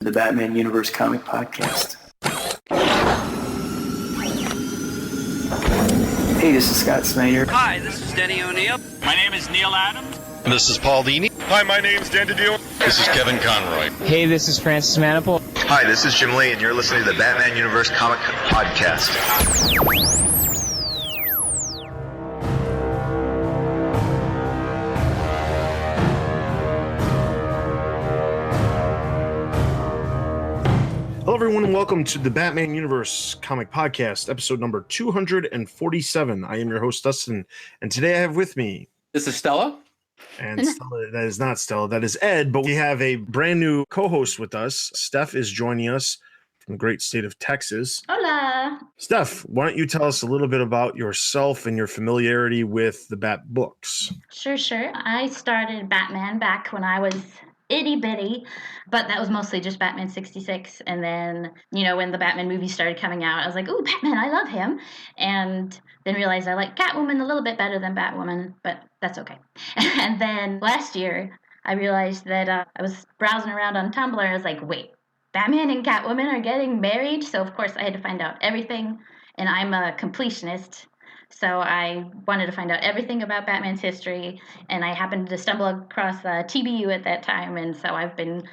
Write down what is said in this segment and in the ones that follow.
The Batman Universe Comic Podcast. Hey, this is Scott Snyder. Hi, this is Denny O'Neil. My name is Neil Adams. This is Paul Dini. Hi, my name's Dan DiDio. This is Kevin Conroy. Hey, this is Francis Maniple. Hi, this is Jim Lee, and you're listening to the Batman Universe Comic Podcast. Hello, everyone, and welcome to the Batman Universe Comic Podcast, episode number 247. I am your host, Dustin, and today I have with me... This is Stella. And Stella, that is not Stella, that is Ed, but we have a brand new co-host with us. Steph is joining us from the great state of Texas. Hola. Steph, why don't you tell us a little bit about yourself and your familiarity with the Bat books? Sure. I started Batman back when I was itty bitty, but that was mostly just Batman 66. And then, when the Batman movies started coming out, I was like, ooh, Batman, I love him. And then realized I like Catwoman a little bit better than Batwoman, but that's okay. And then last year, I realized that I was browsing around on Tumblr. I was like, wait, Batman and Catwoman are getting married? So, of course, I had to find out everything. And I'm a completionist. So I wanted to find out everything about Batman's history, and I happened to stumble across TBU at that time, and so I've been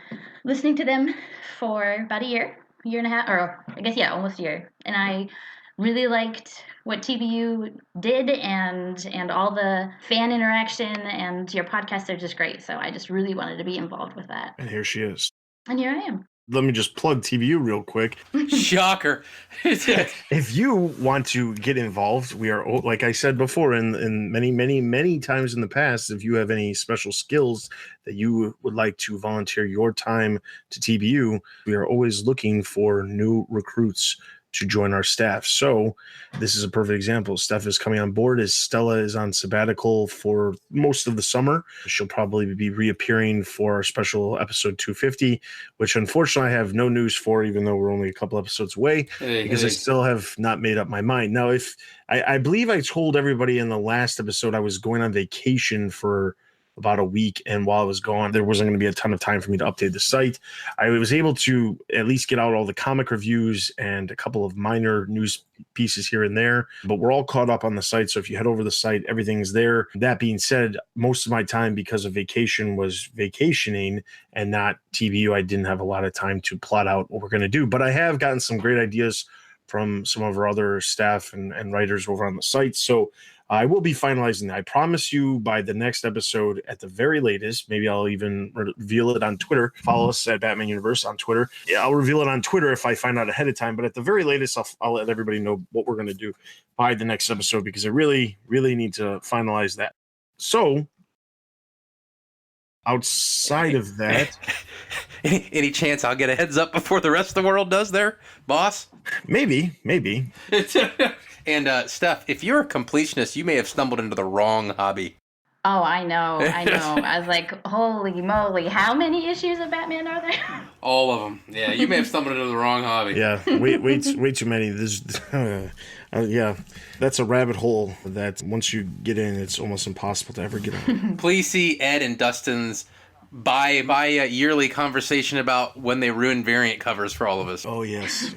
listening to them for about a year and a half, or I guess, almost a year. And I really liked what TBU did and all the fan interaction, and your podcasts are just great, so I just really wanted to be involved with that. And here she is. And here I am. Let me just plug TBU real quick. Shocker. If you want to get involved, we are, like I said before, in many times in the past, if you have any special skills that you would like to volunteer your time to TBU, we are always looking for new recruits to join our staff. So this is a perfect example. Steph is coming on board as Stella is on sabbatical for most of the summer. She'll probably be reappearing for our special episode 250, which unfortunately I have no news for, even though we're only a couple episodes away, because I still have not made up my mind. Now, if I believe I told everybody in the last episode I was going on vacation for about a week, and while I was gone, there wasn't going to be a ton of time for me to update the site. I was able to at least get out all the comic reviews and a couple of minor news pieces here and there, but we're all caught up on the site. So if you head over the site, everything's there. That being said, most of my time because of vacation was vacationing and not TBU. I didn't have a lot of time to plot out what we're going to do, but I have gotten some great ideas from some of our other staff and writers over on the site. So I will be finalizing that. I promise you by the next episode at the very latest. Maybe I'll even reveal it on Twitter. Follow us at Batman Universe on Twitter. Yeah, I'll reveal it on Twitter if I find out ahead of time. But at the very latest, I'll let everybody know what we're going to do by the next episode, because I really need to finalize that. So outside of that... Any chance I'll get a heads up before the rest of the world does there, boss? Maybe. And Steph, if you're a completionist, you may have stumbled into the wrong hobby. Oh, I know. I was like, holy moly, how many issues of Batman are there? All of them. Yeah, you may have stumbled into the wrong hobby. Yeah, way too many. This, yeah, that's a rabbit hole that once you get in, it's almost impossible to ever get out. Please see Ed and Dustin's bi-yearly conversation about when they ruin variant covers for all of us. Oh, yes.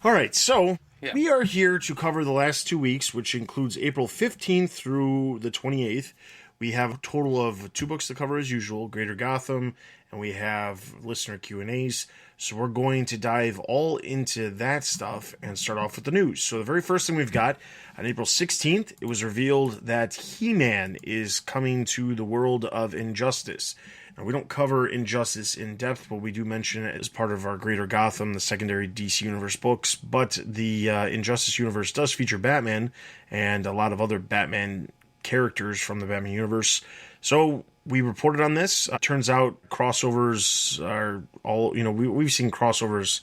All right, so... Yeah. We are here to cover the last 2 weeks, which includes April 15th through the 28th. We have a total of 2 books to cover as usual, Greater Gotham, and we have listener Q&As. So we're going to dive all into that stuff and start off with the news. So the very first thing we've got, on April 16th, it was revealed that He-Man is coming to the world of Injustice. Now, we don't cover Injustice in depth, but we do mention it as part of our Greater Gotham, the secondary DC Universe books. But the Injustice universe does feature Batman and a lot of other Batman characters from the Batman universe. So we reported on this. Turns out crossovers are all, we've seen crossovers,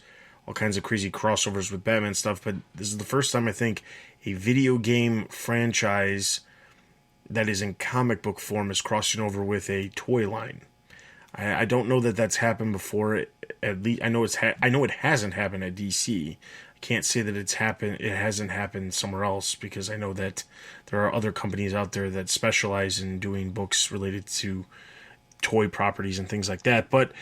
all kinds of crazy crossovers with Batman stuff, but this is the first time I think a video game franchise that is in comic book form is crossing over with a toy line. I don't know that that's happened before. At least I know it hasn't happened at DC. I can't say that it hasn't happened somewhere else, because I know that there are other companies out there that specialize in doing books related to toy properties and things like that. But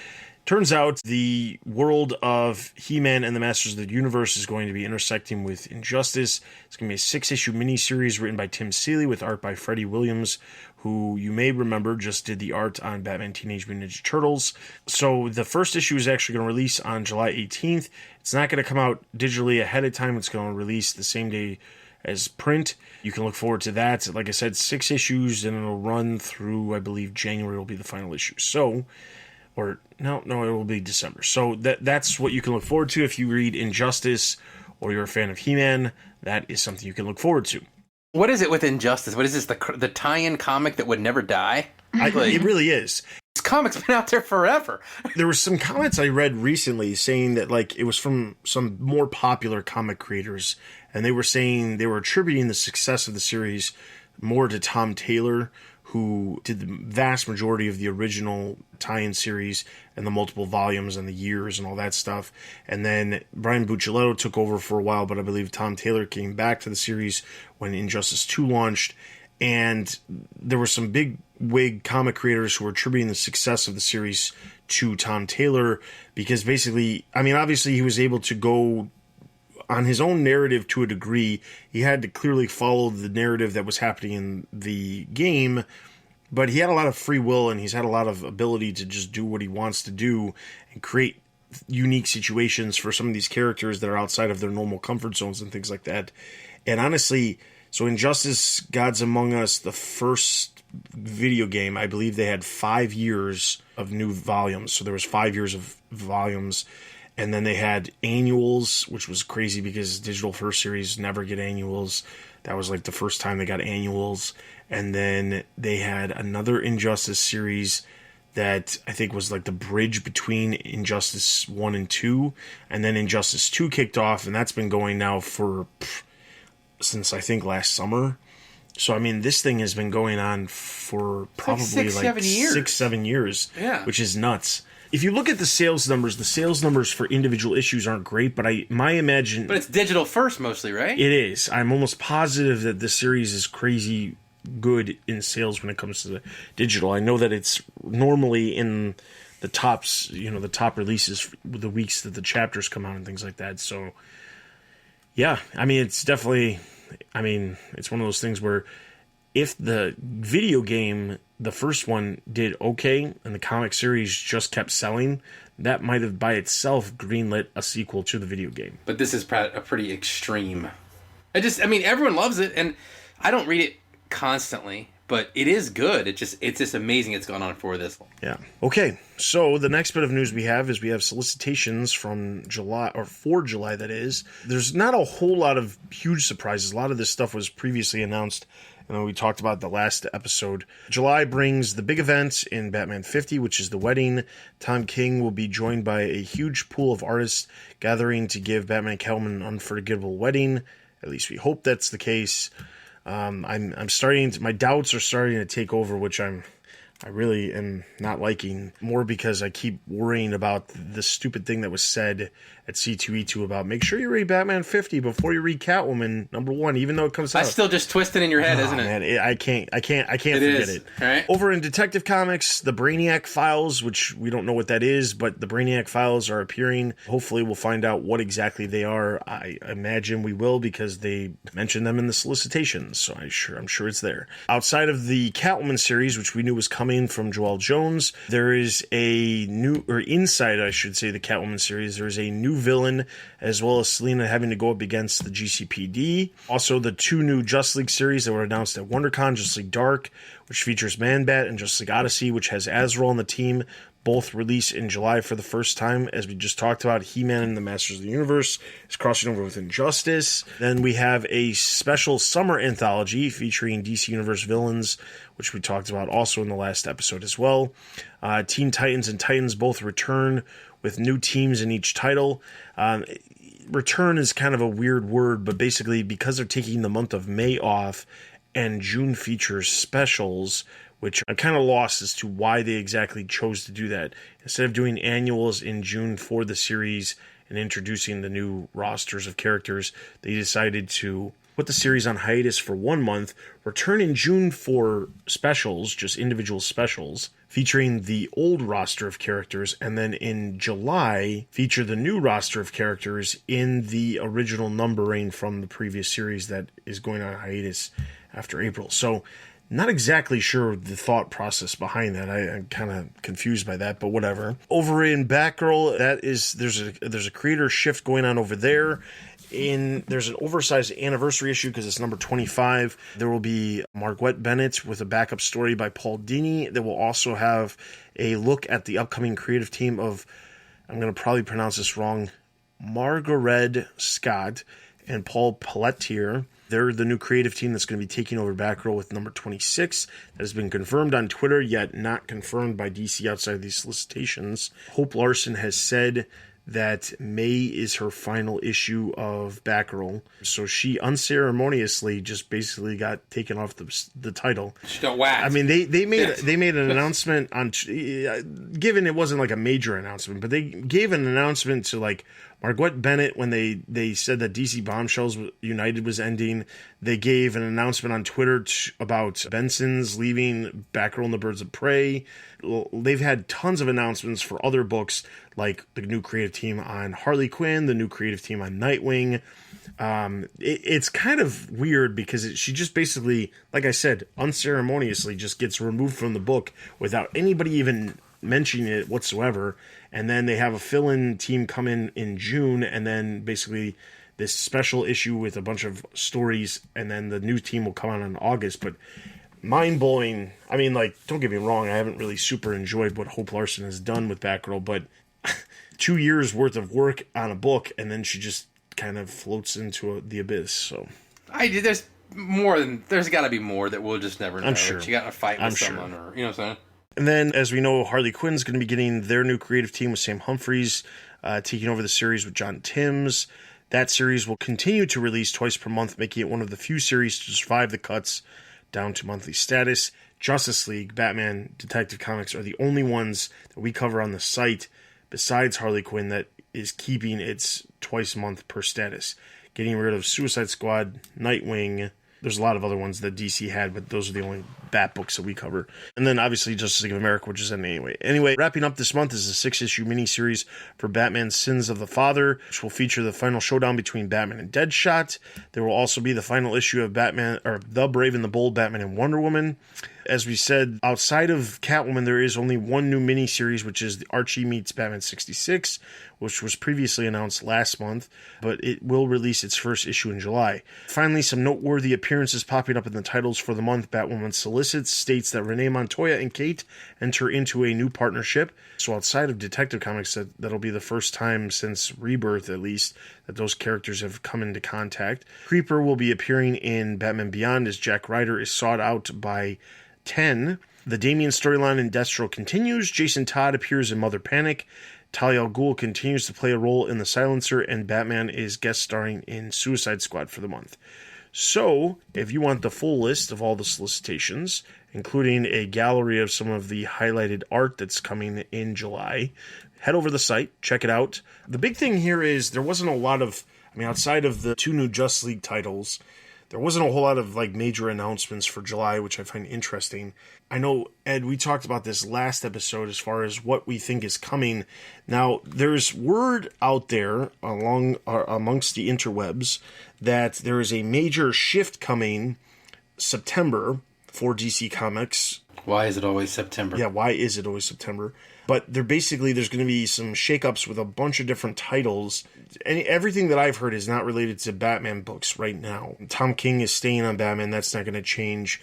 Turns out the world of He-Man and the Masters of the Universe is going to be intersecting with Injustice. It's going to be a 6-issue miniseries written by Tim Seeley with art by Freddie Williams, who you may remember just did the art on Batman Teenage Mutant Ninja Turtles. So the first issue is actually going to release on July 18th. It's not going to come out digitally ahead of time. It's going to release the same day as print. You can look forward to that. Like I said, 6 issues, and it'll run through, I believe, January will be the final issue. So, or no, it will be December. So that's what you can look forward to if you read Injustice or you're a fan of He-Man. That is something you can look forward to. What is it with Injustice? What is this, the tie-in comic that would never die? It really is. This comic's been out there forever. There were some comments I read recently saying that like it was from some more popular comic creators, and they were saying they were attributing the success of the series more to Tom Taylor, who did the vast majority of the original tie-in series and the multiple volumes and the years and all that stuff. And then Brian Buccellato took over for a while, but I believe Tom Taylor came back to the series when Injustice 2 launched. And there were some big wig comic creators who were attributing the success of the series to Tom Taylor because basically, I mean, obviously he was able to go on his own narrative to a degree. He had to clearly follow the narrative that was happening in the game, but he had a lot of free will and he's had a lot of ability to just do what he wants to do and create unique situations for some of these characters that are outside of their normal comfort zones and things like that. And honestly, so Injustice Gods Among Us, the first video game, I believe they had 5 years of new volumes. So there was 5 years of volumes. And then they had annuals, which was crazy because digital first series never get annuals. That was like the first time they got annuals. And then they had another Injustice series that I think was like the bridge between Injustice 1 and 2. And then Injustice 2 kicked off, and that's been going now for since I think last summer. So, I mean, this thing has been going on for probably like 6-7 years, yeah, which is nuts. If you look at the sales numbers for individual issues aren't great, but But it's digital first mostly, right? It is. I'm almost positive that this series is crazy good in sales when it comes to the digital. I know that it's normally in the tops, the top releases the weeks that the chapters come out and things like that. So, yeah, I mean, it's definitely, it's one of those things where if the video game, the first one, did okay and the comic series just kept selling, that might have by itself greenlit a sequel to the video game. But this is a pretty extreme. Everyone loves it, and I don't read it constantly, but it is good. It's just amazing it's gone on for this long. Yeah. Okay, so the next bit of news we have solicitations from July, or for July, that is. There's not a whole lot of huge surprises. A lot of this stuff was previously announced, and we talked about the last episode. July brings the big event in Batman 50, which is the wedding. Tom King will be joined by a huge pool of artists gathering to give Batman and Catwoman an unforgettable wedding. At least we hope that's the case. My doubts are starting to take over, which I really am not liking, more because I keep worrying about the stupid thing that was said at C2E2 about make sure you read Batman 50 before you read Catwoman #1, even though it comes out. That's still just twisted in your head, isn't it? Man, I can't forget it. Right? Over in Detective Comics, the Brainiac Files, which we don't know what that is, but the Brainiac Files are appearing. Hopefully we'll find out what exactly they are. I imagine we will because they mentioned them in the solicitations, so I'm sure it's there. Outside of the Catwoman series, which we knew was coming from Joelle Jones, there is inside, I should say, the Catwoman series, there is a new villain, as well as Selena having to go up against the GCPD. Also, the 2 new Justice League series that were announced at WonderCon, Justice League Dark, which features Man-Bat, and Justice League Odyssey, which has Azrael on the team, both release in July for the first time. As we just talked about, He-Man and the Masters of the Universe is crossing over with Injustice. Then we have a special summer anthology featuring DC Universe villains, which we talked about also in the last episode as well. Teen Titans and Titans both return with new teams in each title. Return is kind of a weird word, but basically because they're taking the month of May off and June features specials, which I'm kind of lost as to why they exactly chose to do that. Instead of doing annuals in June for the series and introducing the new rosters of characters, they decided to put the series on hiatus for 1 month, return in June for specials, just individual specials, featuring the old roster of characters, and then in July, feature the new roster of characters in the original numbering from the previous series that is going on hiatus after April. So, not exactly sure the thought process behind that. I'm kind of confused by that, but whatever. Over in Batgirl, there's a creator shift going on over there. There's an oversized anniversary issue because it's number 25. There will be Marguerite Bennett with a backup story by Paul Dini. That will also have a look at the upcoming creative team of, I'm going to probably pronounce this wrong, Margaret Scott and Paul Pelletier. They're the new creative team that's going to be taking over Batgirl with number 26. That has been confirmed on Twitter, yet not confirmed by DC outside of these solicitations. Hope Larson has said that May is her final issue of Batgirl. So she unceremoniously just basically got taken off the title. She got whacked. I mean, they made an announcement on, given it wasn't like a major announcement, but they gave an announcement to like Marguerite Bennett when they said that DC Bombshells United was ending. They gave an announcement on Twitter about Benson's leaving Batgirl and the Birds of Prey. They've had tons of announcements for other books, like the new creative team on Harley Quinn, the new creative team on Nightwing. It's kind of weird because she just basically, like I said, unceremoniously just gets removed from the book without anybody even mentioning it whatsoever. And then they have a fill-in team come in June, and then basically this special issue with a bunch of stories, and then the new team will come out in August. But mind-blowing. I mean, like, don't get me wrong, I haven't really super enjoyed what Hope Larson has done with Batgirl, but 2 years worth of work on a book, and then she just kind of floats into the abyss. So there's got to be more that we'll just never know. I'm sure. Like she got in a fight with someone, or you know what I'm saying. And then, as we know, Harley Quinn's going to be getting their new creative team with Sam Humphries taking over the series with John Timms. That series will continue to release twice per month, making it one of the few series to survive the cuts down to monthly status. Justice League, Batman, Detective Comics are the only ones that we cover on the site, besides Harley Quinn, that is keeping its twice a month per status. Getting rid of Suicide Squad, Nightwing. There's a lot of other ones that DC had, but those are the only Bat books that we cover. And then obviously Justice League of America, which is ending anyway. Anyway, wrapping up this month is a 6-issue miniseries for Batman's Sins of the Father, which will feature the final showdown between Batman and Deadshot. There will also be the final issue of Batman, or The Brave and the Bold, Batman and Wonder Woman. As we said, outside of Catwoman, there is only one new miniseries, which is the Archie Meets Batman 66, which was previously announced last month, but it will release its first issue in July. Finally, some noteworthy appearances popping up in the titles for the month. Batwoman Solicits states that Renee Montoya and Kate enter into a new partnership. So outside of Detective Comics, that'll be the first time since Rebirth, at least, that those characters have come into contact. Creeper will be appearing in Batman Beyond as Jack Ryder is sought out by 10. The Damian storyline in Deathstroke continues. Jason Todd appears in Mother Panic. Talia al Ghul continues to play a role in The Silencer, and Batman is guest starring in Suicide Squad for the month. So, if you want the full list of all the solicitations, including a gallery of some of the highlighted art that's coming in July, head over to the site, check it out. The big thing here is there wasn't a lot of, outside of the 2 new Justice League titles, there wasn't a whole lot of major announcements for July, which I find interesting. I know, Ed, we talked about this last episode as far as what we think is coming. Now, there's word out there amongst the interwebs that there is a major shift coming September for DC Comics. Why is it always September? Yeah, why is it always September? But there's going to be some shakeups with a bunch of different titles. And everything that I've heard is not related to Batman books right now. Tom King is staying on Batman. That's not going to change.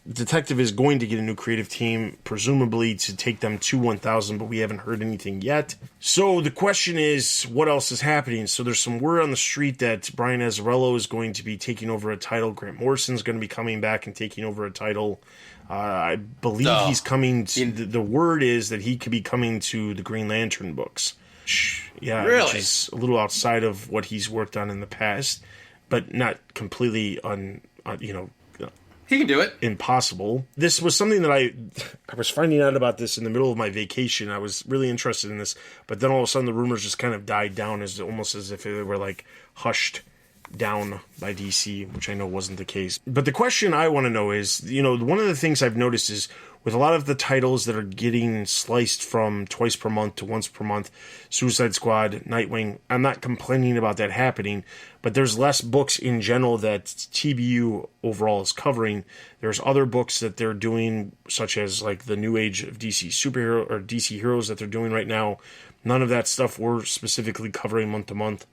Detective is going to get a new creative team, presumably to take them to 1,000, but we haven't heard anything yet. So the question is, what else is happening? So there's some word on the street that Brian Azzarello is going to be taking over a title. Grant Morrison's going to be coming back and taking over a title. I believe he's coming to, the word is that he could be coming to the Green Lantern books. Yeah, really? Which is a little outside of what he's worked on in the past, but not completely he can do it. Impossible. This was something that I was finding out about this in the middle of my vacation. I was really interested in this, but then all of a sudden the rumors just kind of died down, almost as if they were hushed down by DC, which I know wasn't the case. But the question I want to know is, one of the things I've noticed is with a lot of the titles that are getting sliced from twice per month to once per month, Suicide Squad, Nightwing, I'm not complaining about that happening, but there's less books in general that TBU overall is covering. There's other books that they're doing, such as like the New Age of DC Superhero or DC Heroes that they're doing right now. None of that stuff we're specifically covering month to month.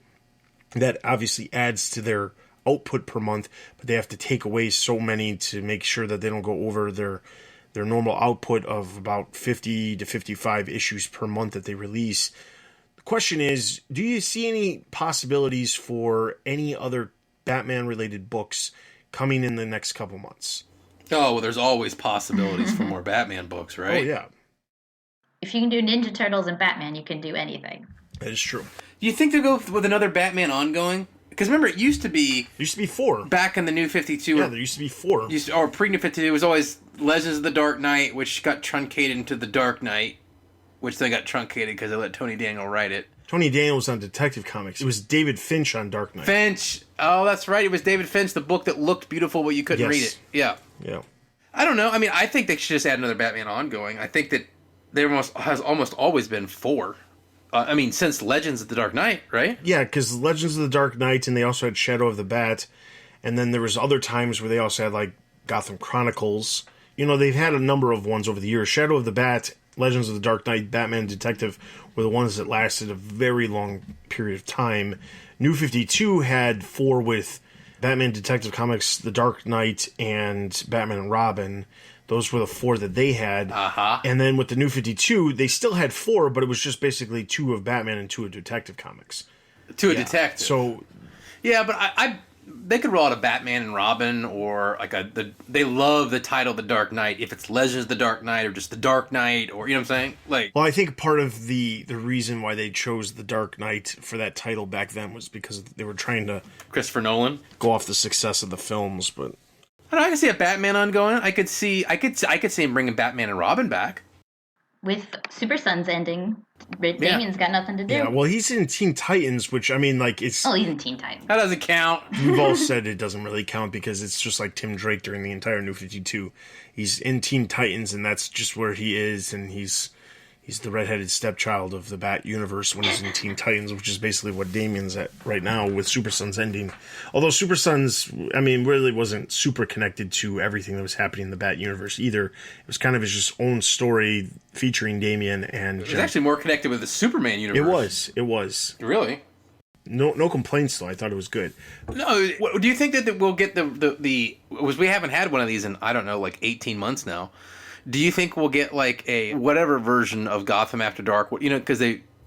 That obviously adds to their output per month, but they have to take away so many to make sure that they don't go over their normal output of about 50 to 55 issues per month that they release. The question is, do you see any possibilities for any other Batman-related books coming in the next couple months? Oh, well, there's always possibilities for more Batman books, right? Oh, yeah. If you can do Ninja Turtles and Batman, you can do anything. That is true. Do you think they'll go with another Batman ongoing? Because remember, it used to be... There used to be 4. Back in the New 52... Yeah, there used to be 4. Or pre-New 52, it was always Legends of the Dark Knight, which got truncated into the Dark Knight, which then got truncated because they let Tony Daniel write it. Tony Daniel was on Detective Comics. It was David Finch on Dark Knight. Finch. Oh, that's right. It was David Finch, the book that looked beautiful, but you couldn't read it. Yeah. Yeah. I don't know. I mean, I think they should just add another Batman ongoing. I think that there has almost always been 4. Since Legends of the Dark Knight, right? Yeah, because Legends of the Dark Knight, and they also had Shadow of the Bat, and then there was other times where they also had, like, Gotham Chronicles. They've had a number of ones over the years. Shadow of the Bat, Legends of the Dark Knight, Batman Detective were the ones that lasted a very long period of time. New 52 had 4 with Batman Detective Comics, The Dark Knight, and Batman and Robin. Those were the 4 that they had. Uh-huh. And then with the New 52, they still had 4, but it was just basically 2 of Batman and 2 of Detective Comics. 2 of Detective. So, yeah, but they could roll out a Batman and Robin, or like they love the title The Dark Knight. If it's Legends of the Dark Knight, or just The Dark Knight, or you know what I'm saying? Well, I think part of the reason why they chose The Dark Knight for that title back then was because they were trying to Christopher Nolan go off the success of the films, but. I don't know, I can see a Batman ongoing. I could see him bringing Batman and Robin back. With Super Sons ending, Damian's got nothing to do. Yeah, well, he's in Teen Titans, which, it's... Oh, he's in Teen Titans. That doesn't count. We've all said it doesn't really count because it's just like Tim Drake during the entire New 52. He's in Teen Titans, and that's just where he is, and he's the redheaded stepchild of the Bat universe when he's in Teen Titans, which is basically what Damian's at right now with Super Sons ending. Although Super Sons, really wasn't super connected to everything that was happening in the Bat universe either. It was kind of his own story featuring Damian and... It was actually more connected with the Superman universe. It was. Really? No complaints, though. I thought it was good. No, do you think that we'll get we haven't had one of these in, I don't know, like 18 months now. Do you think we'll get like a whatever version of Gotham After Dark? Because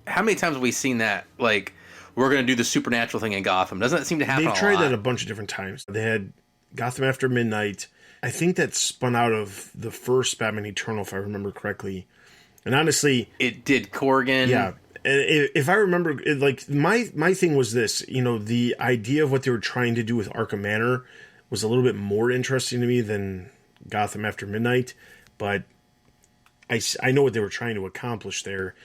how many times have we seen that? Like, we're going to do the supernatural thing in Gotham. Doesn't that seem to happen? They've tried that a bunch of different times. They had Gotham After Midnight. I think that spun out of the first Batman Eternal, if I remember correctly. And honestly, it did Corrigan. Yeah. If I remember, my thing was this. The idea of what they were trying to do with Arkham Manor was a little bit more interesting to me than Gotham After Midnight. But I know what they were trying to accomplish there.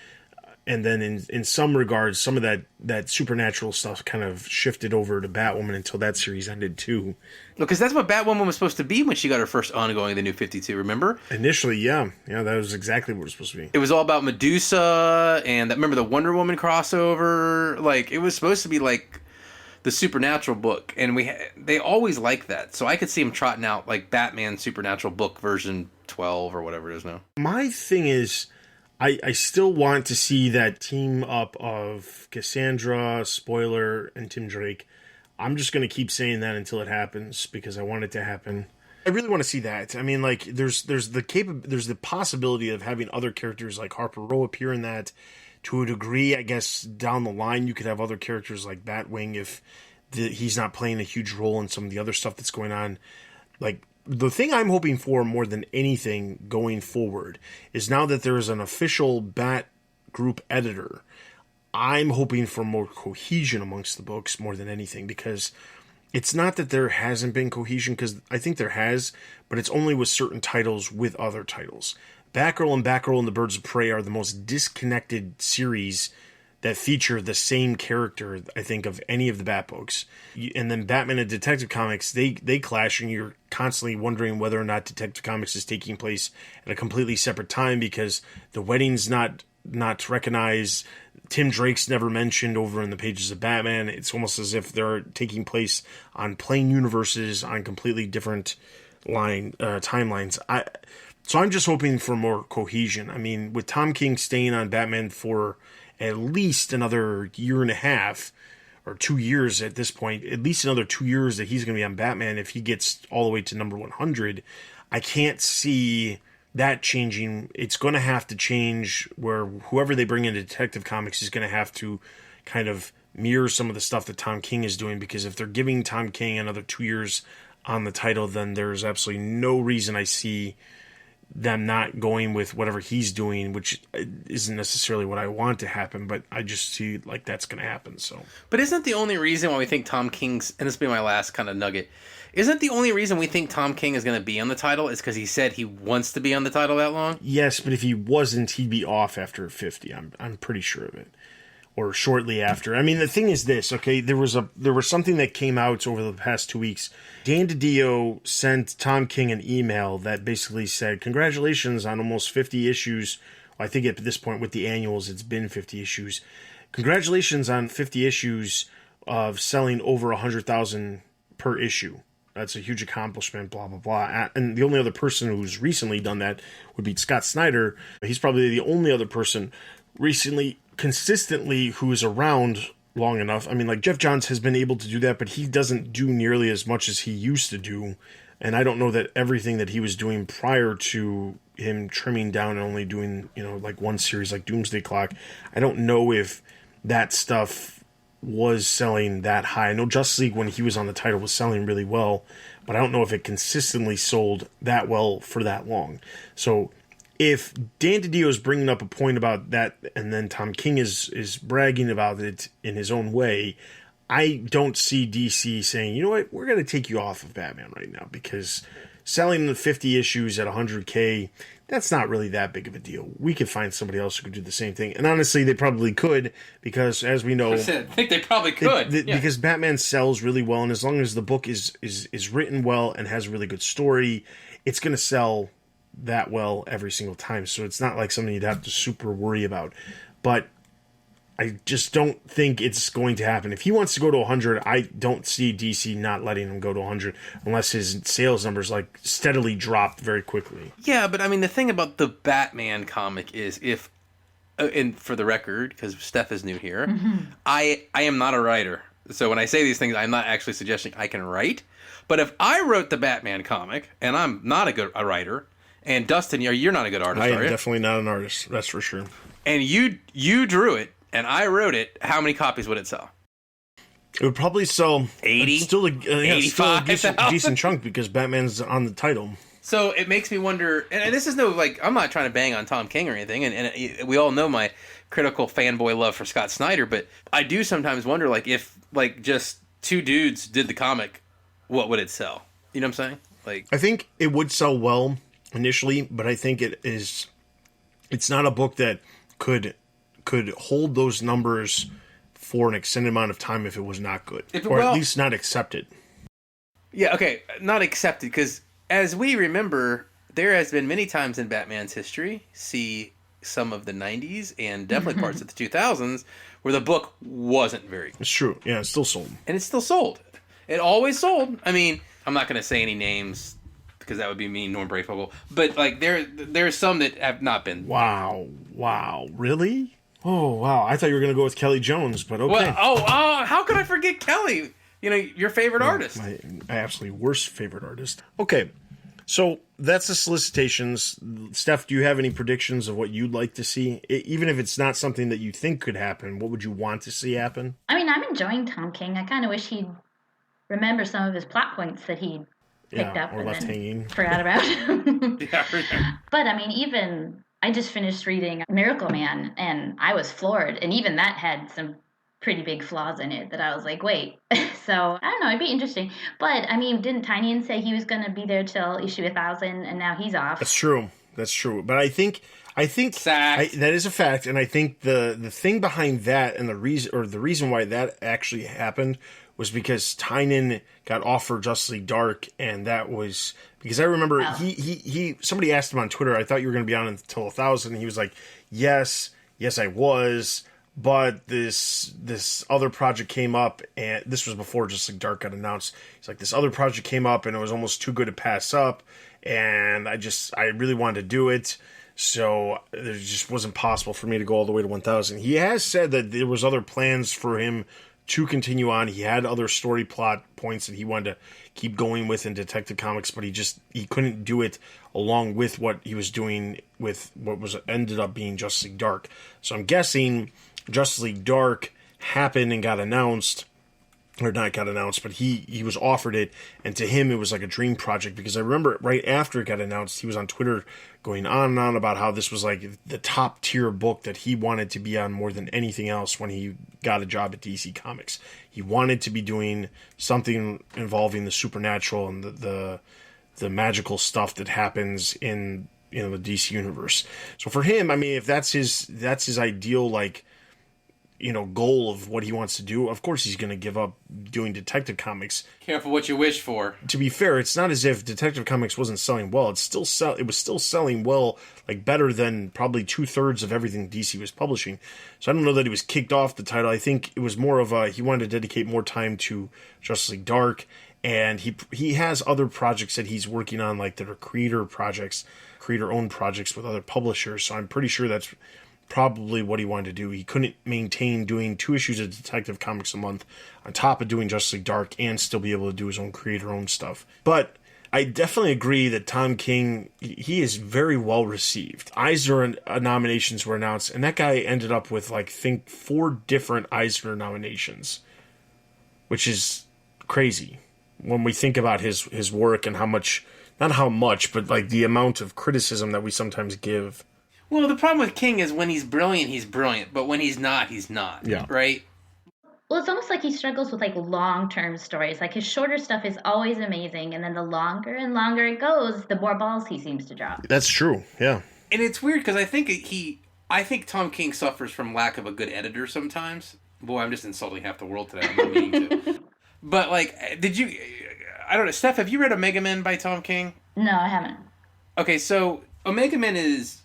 And then in some regards, some of that supernatural stuff kind of shifted over to Batwoman until that series ended too. Because that's what Batwoman was supposed to be when she got her first ongoing, the New 52, remember? Initially, yeah. Yeah, that was exactly what it was supposed to be. It was all about Medusa, and remember the Wonder Woman crossover? Like, it was supposed to be like the supernatural book, and they always like that. So I could see them trotting out like Batman supernatural book version 12 or whatever it is now. My thing is, I still want to see that team up of Cassandra, Spoiler, and Tim Drake. I'm just going to keep saying that until it happens because I want it to happen. I really want to see that. There's the possibility of having other characters like Harper Row appear in that. To a degree, I guess down the line you could have other characters like Batwing if he's not playing a huge role in some of the other stuff that's going on. Like, the thing I'm hoping for more than anything going forward is now that there is an official Bat group editor, I'm hoping for more cohesion amongst the books more than anything, because it's not that there hasn't been cohesion, because I think there has, but it's only with certain titles with other titles. Batgirl and the Birds of Prey are the most disconnected series that feature the same character, I think, of any of the Bat books. And then Batman and Detective Comics, they clash, and you're constantly wondering whether or not Detective Comics is taking place at a completely separate time because the wedding's not recognized. Tim Drake's never mentioned over in the pages of Batman. It's almost as if they're taking place on plain universes on completely different timelines. So I'm just hoping for more cohesion. I mean, with Tom King staying on Batman for at least another year and a half, or 2 years at this point, at least another 2 years that he's going to be on Batman if he gets all the way to number 100, I can't see that changing. It's going to have to change where whoever they bring into Detective Comics is going to have to kind of mirror some of the stuff that Tom King is doing, because if they're giving Tom King another 2 years on the title, then there's absolutely no reason I see them not going with whatever he's doing, which isn't necessarily what I want to happen, but I just see like that's going to happen. So, but isn't the only reason why we think Tom King's, and this will be my last kind of nugget, isn't the only reason we think Tom King is going to be on the title is because he said he wants to be on the title that long? Yes, but if he wasn't, he'd be off after 50. I'm pretty sure of it. Or shortly after. I mean, the thing is this, okay? There was something that came out over the past 2 weeks. Dan DiDio sent Tom King an email that basically said, "Congratulations on almost 50 issues." Well, I think at this point with the annuals, it's been 50 issues. "Congratulations on 50 issues of selling over 100,000 per issue. That's a huge accomplishment, blah, blah, blah." And the only other person who's recently done that would be Scott Snyder. He's probably the only other person recently consistently who is around long enough. I mean, like Jeff Johns has been able to do that, but he doesn't do nearly as much as he used to do. And I don't know that everything that he was doing prior to him trimming down and only doing, like one series like Doomsday Clock, I don't know if that stuff was selling that high. I know Justice League, when he was on the title, was selling really well, but I don't know if it consistently sold that well for that long. So if Dan DiDio is bringing up a point about that, and then Tom King is bragging about it in his own way, I don't see DC saying, "You know what, we're going to take you off of Batman right now," because selling the 50 issues at 100K, that's not really that big of a deal. We could find somebody else who could do the same thing. And honestly, they probably could, because as we know, I think they probably could. Because Batman sells really well, and as long as the book is written well and has a really good story, it's going to sell that well every single time. So it's not like something you'd have to super worry about. But I just don't think it's going to happen. If he wants to go to 100, I don't see DC not letting him go to 100 unless his sales numbers like steadily drop very quickly. Yeah, but I mean, the thing about the Batman comic is if, and for the record, because Steph is new here, I am not a writer. So when I say these things, I'm not actually suggesting I can write. But if I wrote the Batman comic, and I'm not a writer, and Dustin, you're not a good artist, I are am you? definitely not an artist, that's for sure. And you drew it, and I wrote it, how many copies would it sell? It would probably sell 80? still a decent 85,000? decent chunk, because Batman's on the title. So it makes me wonder, and this is no, like, I'm not trying to bang on Tom King or anything, and we all know my critical fanboy love for Scott Snyder, but I do sometimes wonder, like, if, like, just two dudes did the comic, what would it sell? You know what I'm saying? Like, I think it would sell well initially, but I think it's not a book that could hold those numbers for an extended amount of time if it was not good, at least not accepted. Yeah, okay, not accepted, because as we remember, there has been many times in Batman's history, see some of the 90s and definitely parts of the 2000s, where the book wasn't very good. It's true. Yeah, it's still sold. And it's still sold. It always sold. I mean, I'm not going to say any names because that would be mean, Norm Brayfogle. But like there's some that have not been. Wow, really? Oh, wow. I thought you were going to go with Kelly Jones, but okay. Well, how could I forget Kelly? You know, your favorite artist. My absolutely worst favorite artist. Okay, so that's the solicitations. Steph, do you have any predictions of what you'd like to see? Even if it's not something that you think could happen, what would you want to see happen? I mean, I'm enjoying Tom King. I kind of wish he'd remember some of his plot points that he'd picked up or and left then hanging. forgot about. Yeah. But I mean, I just finished reading Miracle Man, and I was floored. And even that had some pretty big flaws in it that I was like, wait. So, I don't know, it'd be interesting. But, I mean, didn't Tynion say he was going to be there till issue 1000, and now he's off? That's true. But I think I think Sacked. that is a fact, and I think the thing behind that and the reason why that actually happened was because Tynan got offered Justice League Dark, and that was because I remember he somebody asked him on Twitter, I thought you were going to be on until 1,000, and he was like, yes I was, but this other project came up, and this was before Justice League Dark got announced. He's like, this other project came up, and it was almost too good to pass up, and I really wanted to do it. So it just wasn't possible for me to go all the way to 1,000. He has said that there was other plans for him to continue on. He had other story plot points that he wanted to keep going with in Detective Comics, but he couldn't do it along with what he was doing with what was ended up being Justice League Dark. So I'm guessing Justice League Dark happened and got announced, or not got announced, but he was offered it, and to him it was like a dream project, because I remember right after it got announced, he was on Twitter going on and on about how this was like the top tier book that he wanted to be on more than anything else when he got a job at DC Comics. He wanted to be doing something involving the supernatural and the magical stuff that happens in the DC universe. So for him, I mean, if that's his ideal, like, goal of what he wants to do, of course he's going to give up doing Detective Comics. Careful what you wish for. To be fair, it's not as if Detective Comics wasn't selling well. It was still selling well, like better than probably 2/3 of everything DC was publishing. So I don't know that he was kicked off the title. I think it was more of he wanted to dedicate more time to Justice League Dark, and he has other projects that he's working on, like that are creator-owned projects with other publishers. So I'm pretty sure that's probably what he wanted to do. He couldn't maintain doing 2 issues of Detective Comics a month on top of doing Justice League Dark and still be able to do his own creator-owned stuff. But I definitely agree that Tom King, he is very well received. Eisner nominations were announced, and that guy ended up with, like, I think 4 different Eisner nominations, which is crazy when we think about his work and how much, not how much, but like the amount of criticism that we sometimes give. Well, the problem with King is when he's brilliant, but when he's not, Yeah. Right? Well, it's almost like he struggles with like long-term stories. Like his shorter stuff is always amazing, and then the longer and longer it goes, the more balls he seems to drop. That's true, yeah. And it's weird because I think Tom King suffers from lack of a good editor sometimes. Boy, I'm just insulting half the world today. I'm not meaning to. But like, I don't know, Steph, have you read Omega Men by Tom King? No, I haven't. Okay, so Omega Men is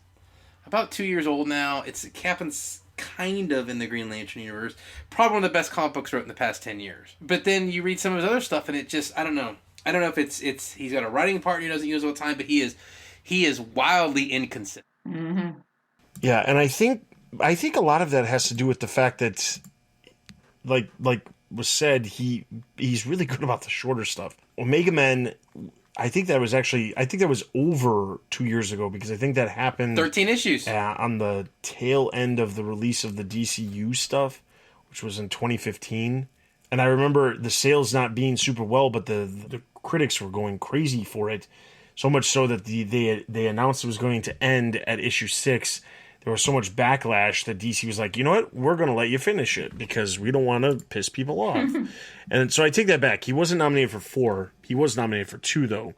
about 2 years old now. It happens kind of in the Green Lantern universe. Probably one of the best comic books wrote in the past 10 years. But then you read some of his other stuff, and it just, I don't know. I don't know if it's he's got a writing partner he doesn't use all the time, but he is wildly inconsistent. Mm-hmm. Yeah, and I think a lot of that has to do with the fact that, like was said, he's really good about the shorter stuff. Omega Men, I think that was over 2 years ago, because I think that happened 13 issues on the tail end of the release of the DCU stuff, which was in 2015. And I remember the sales not being super well, but the critics were going crazy for it, so much so that they announced it was going to end at issue 6. There was so much backlash that DC was like, you know what, we're going to let you finish it because we don't want to piss people off. And so I take that back. He wasn't nominated for 4. He was nominated for 2, though.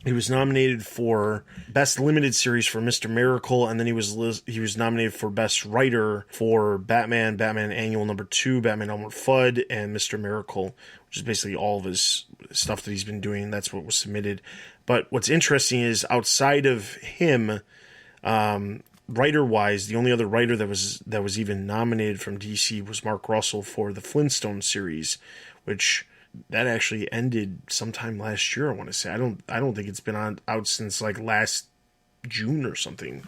He was nominated for Best Limited Series for Mr. Miracle, and then he was nominated for Best Writer for Batman Annual number 2, Batman Elmer Fudd, and Mr. Miracle, which is basically all of his stuff that he's been doing. That's what was submitted. But what's interesting is, outside of him, writer-wise, the only other writer that was even nominated from DC was Mark Russell for the Flintstone series, which that actually ended sometime last year, I want to say. I don't think it's been out since like last June or something.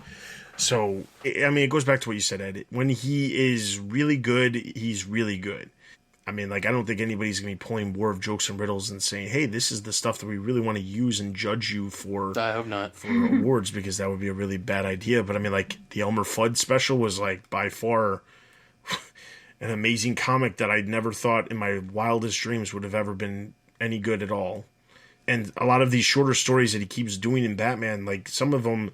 So, I mean, it goes back to what you said, Ed. When he is really good, he's really good. I mean, like, I don't think anybody's going to be pulling War of Jokes and Riddles and saying, hey, this is the stuff that we really want to use and judge you for. I hope not. For awards, because that would be a really bad idea. But I mean, like, the Elmer Fudd special was, like, by far an amazing comic that I'd never thought in my wildest dreams would have ever been any good at all. And a lot of these shorter stories that he keeps doing in Batman, like, some of them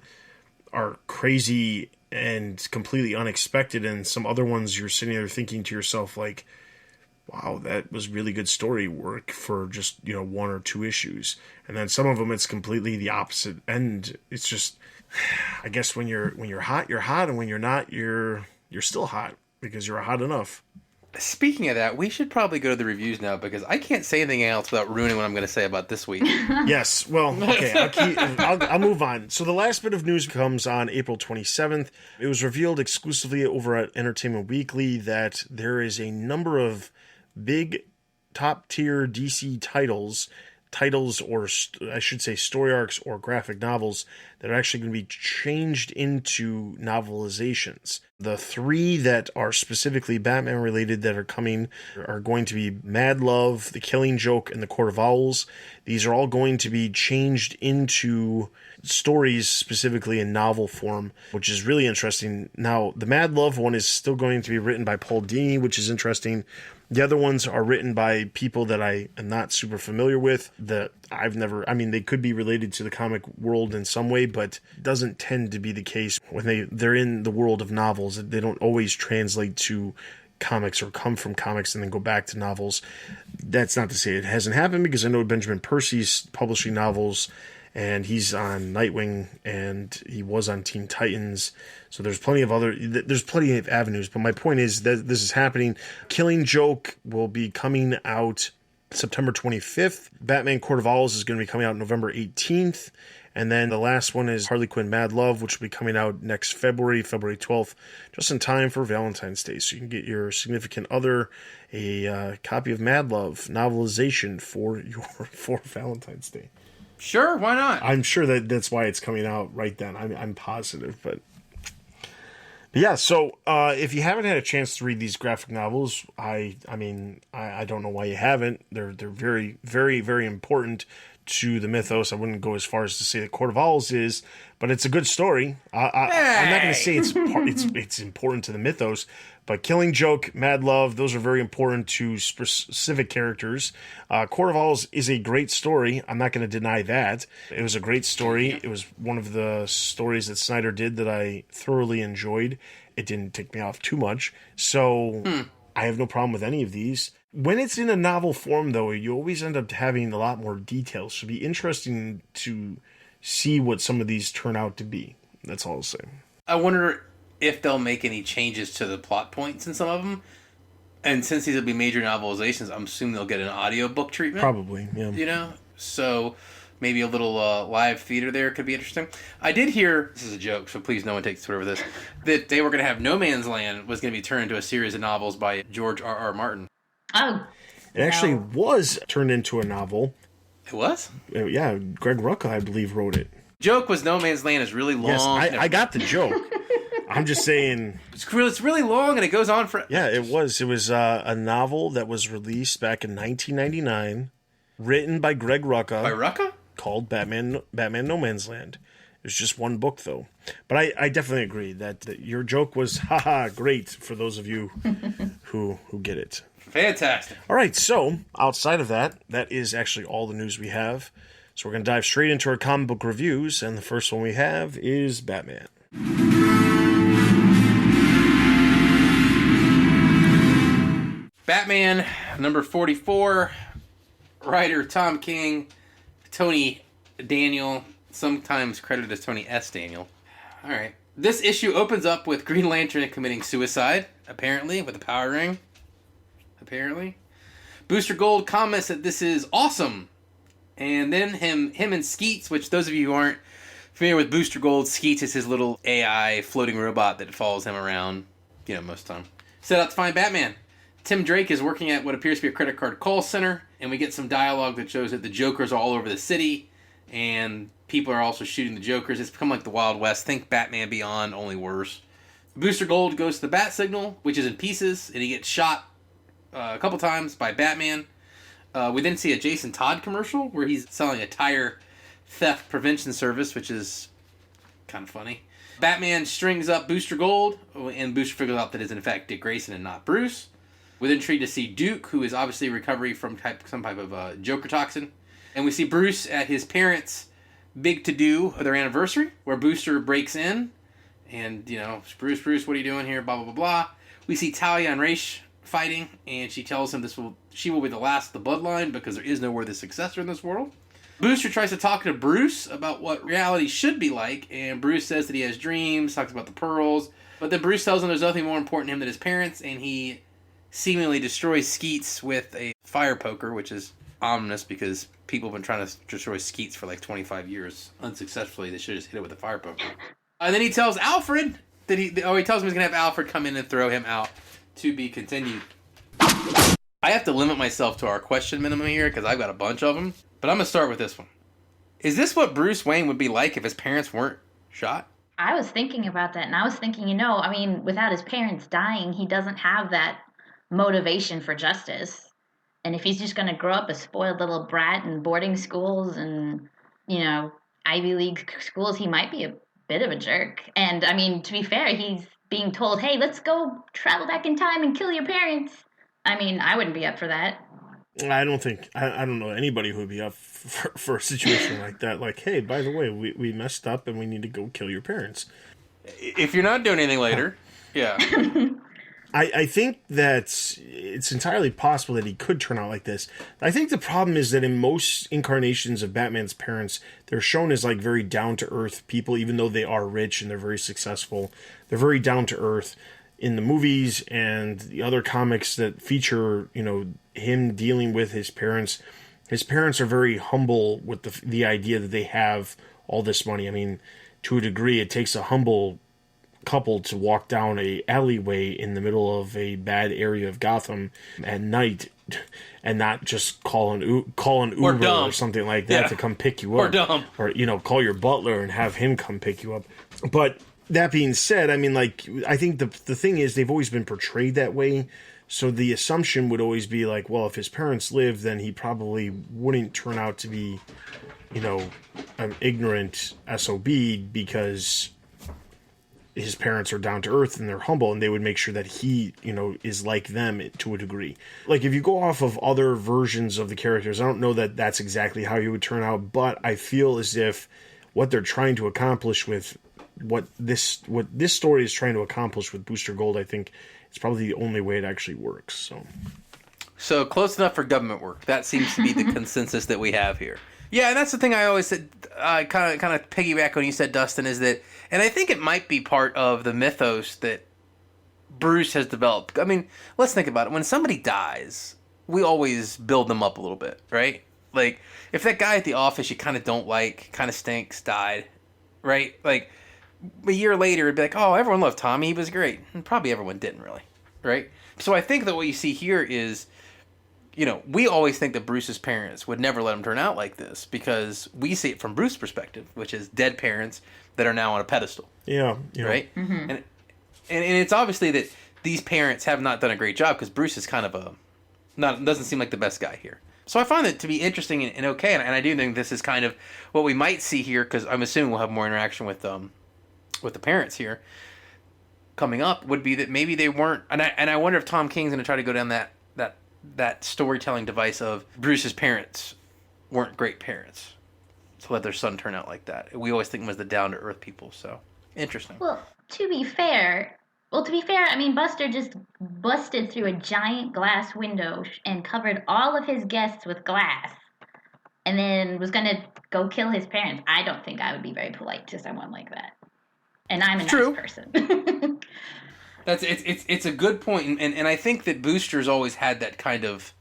are crazy and completely unexpected, and some other ones you're sitting there thinking to yourself, like, wow, that was really good story work for just, 1 or 2 issues. And then some of them, it's completely the opposite end. It's just, I guess when you're hot, you're hot, and when you're not, you're still hot because you're hot enough. Speaking of that, we should probably go to the reviews now because I can't say anything else without ruining what I'm going to say about this week. Yes. Well, okay. I'll move on. So the last bit of news comes on April 27th. It was revealed exclusively over at Entertainment Weekly that there is a number of big top tier DC titles, or I should say story arcs or graphic novels that are actually going to be changed into novelizations. The 3 that are specifically Batman related that are coming are going to be Mad Love, The Killing Joke, and The Court of Owls. These are all going to be changed into stories specifically in novel form, which is really interesting. Now, the Mad Love one is still going to be written by Paul Dini, which is interesting. The other ones are written by people that I am not super familiar with, that they could be related to the comic world in some way, but it doesn't tend to be the case when they're in the world of novels. They don't always translate to comics or come from comics and then go back to novels. That's not to say it hasn't happened, because I know Benjamin Percy's publishing novels, and he's on Nightwing, and he was on Teen Titans. So there's plenty of avenues. But my point is that this is happening. Killing Joke will be coming out September 25th. Batman Court of Owls is going to be coming out November 18th. And then the last one is Harley Quinn Mad Love, which will be coming out next February 12th, just in time for Valentine's Day. So you can get your significant other a copy of Mad Love novelization for Valentine's Day. Sure, why not? I'm sure that's why it's coming out right then. I'm positive, but yeah. So if you haven't had a chance to read these graphic novels, I don't know why you haven't. They're very, very, very important to the mythos. I wouldn't go as far as to say the Court of Owls is, but it's a good story. I'm not going to say it's important to the mythos, but Killing Joke, Mad Love, those are very important to specific characters. Court of Owls is a great story. I'm not going to deny that. It was a great story. It was one of the stories that Snyder did that I thoroughly enjoyed. It didn't take me off too much. So I have no problem with any of these. When it's in a novel form, though, you always end up having a lot more details. So it'll be interesting to see what some of these turn out to be. That's all I'll say. I wonder if they'll make any changes to the plot points in some of them. And since these will be major novelizations, I'm assuming they'll get an audiobook treatment. Probably, yeah. You know? So maybe a little live theater there could be interesting. I did hear, this is a joke, so please no one takes Twitter with this, that they were going to have No Man's Land was going to be turned into a series of novels by George R.R. Martin. Oh. It actually was turned into a novel. It was? Yeah, Greg Rucka, I believe, wrote it. Joke was No Man's Land is really long. Yes, I got the joke. I'm just saying... It's really long, and it goes on for... Yeah, it was. It was a novel that was released back in 1999, written by Greg Rucka. By Rucka? Called Batman No Man's Land. It was just one book, though. But I definitely agree that your joke was, haha, great for those of you who get it. Fantastic. All right, so outside of that is actually all the news we have. So we're going to dive straight into our comic book reviews, and the first one we have is Batman. Batman, number 44, writer Tom King, Tony Daniel, sometimes credited as Tony S. Daniel. All right. This issue opens up with Green Lantern committing suicide, apparently, with a power ring. Apparently. Booster Gold comments that this is awesome. And then him and Skeets, which those of you who aren't familiar with Booster Gold, Skeets is his little AI floating robot that follows him around, most of the time. Set out to find Batman. Tim Drake is working at what appears to be a credit card call center, and we get some dialogue that shows that the Jokers are all over the city, and people are also shooting the Jokers. It's become like the Wild West. Think Batman Beyond, only worse. Booster Gold goes to the Bat Signal, which is in pieces, and he gets shot a couple times by Batman. We then see a Jason Todd commercial where he's selling a tire theft prevention service, which is kind of funny. Batman strings up Booster Gold, and Booster figures out that it's in fact Dick Grayson and not Bruce. We're then treated to see Duke, who is obviously in recovery from some type of Joker toxin. And we see Bruce at his parents' big to-do of their anniversary, where Booster breaks in. And, Bruce, what are you doing here? Blah, blah, blah, blah. We see Talia and Raish fighting, and she tells him she will be the last of the bloodline because there is no worthy successor in this world. Booster tries to talk to Bruce about what reality should be like, and Bruce says that he has dreams, talks about the pearls, but then Bruce tells him there's nothing more important to him than his parents, and he seemingly destroys Skeets with a fire poker, which is ominous because people have been trying to destroy Skeets for like 25 years unsuccessfully. They should have just hit it with a fire poker. And then he tells Alfred that he tells him he's going to have Alfred come in and throw him out, to be continued. I have to limit myself to our question minimum here because I've got a bunch of them. But I'm going to start with this one. Is this what Bruce Wayne would be like if his parents weren't shot? I was thinking about that, and I was thinking, without his parents dying, he doesn't have that motivation for justice. And if he's just going to grow up a spoiled little brat in boarding schools and, Ivy League schools, he might be a bit of a jerk. And, to be fair, he's being told, hey, let's go travel back in time and kill your parents. I wouldn't be up for that. I don't know anybody who would be up for a situation like that. Like, hey, by the way, we messed up and we need to go kill your parents. If you're not doing anything later, yeah. I think that it's entirely possible that he could turn out like this. I think the problem is that in most incarnations of Batman's parents, they're shown as like very down-to-earth people, even though they are rich and they're very successful. They're very down-to-earth. In the movies and the other comics that feature, him dealing with his parents are very humble with the idea that they have all this money. To a degree, it takes a humble couple to walk down a alleyway in the middle of a bad area of Gotham at night and not just call an Uber or something like that to come pick you up. Or call your butler and have him come pick you up. But that being said, I think the thing is they've always been portrayed that way. So the assumption would always be like, well, if his parents lived, then he probably wouldn't turn out to be, an ignorant SOB because his parents are down to earth and they're humble, and they would make sure that he, is like them to a degree. Like if you go off of other versions of the characters, I don't know that that's exactly how he would turn out, but I feel as if what they're trying to accomplish with what this story is trying to accomplish with Booster Gold, I think it's probably the only way it actually works. So close enough for government work. That seems to be the consensus that we have here. Yeah, and that's the thing I always said. Kind of piggyback on you said, Dustin, is that, and I think it might be part of the mythos that Bruce has developed. Let's think about it. When somebody dies, we always build them up a little bit, right? Like if that guy at the office you kind of don't like, kind of stinks, died, right? Like a year later, it'd be like, oh, everyone loved Tommy. He was great. And probably everyone didn't really, right? So I think that what you see here is, we always think that Bruce's parents would never let him turn out like this because we see it from Bruce's perspective, which is dead parents that are now on a pedestal. Yeah. Right? Mm-hmm. And it's obviously that these parents have not done a great job because Bruce is kind of doesn't seem like the best guy here. So I find it to be interesting and okay, and I do think this is kind of what we might see here because I'm assuming we'll have more interaction with the parents here coming up, would be that maybe they weren't, and I wonder if Tom King's going to try to go down that storytelling device of Bruce's parents weren't great parents to let their son turn out like that. We always think them as the down-to-earth people, so interesting. Well, to be fair, Buster just busted through a giant glass window and covered all of his guests with glass and then was going to go kill his parents. I don't think I would be very polite to someone like that. And I'm a nice person. It's a good point, and I think that Booster's always had that kind of.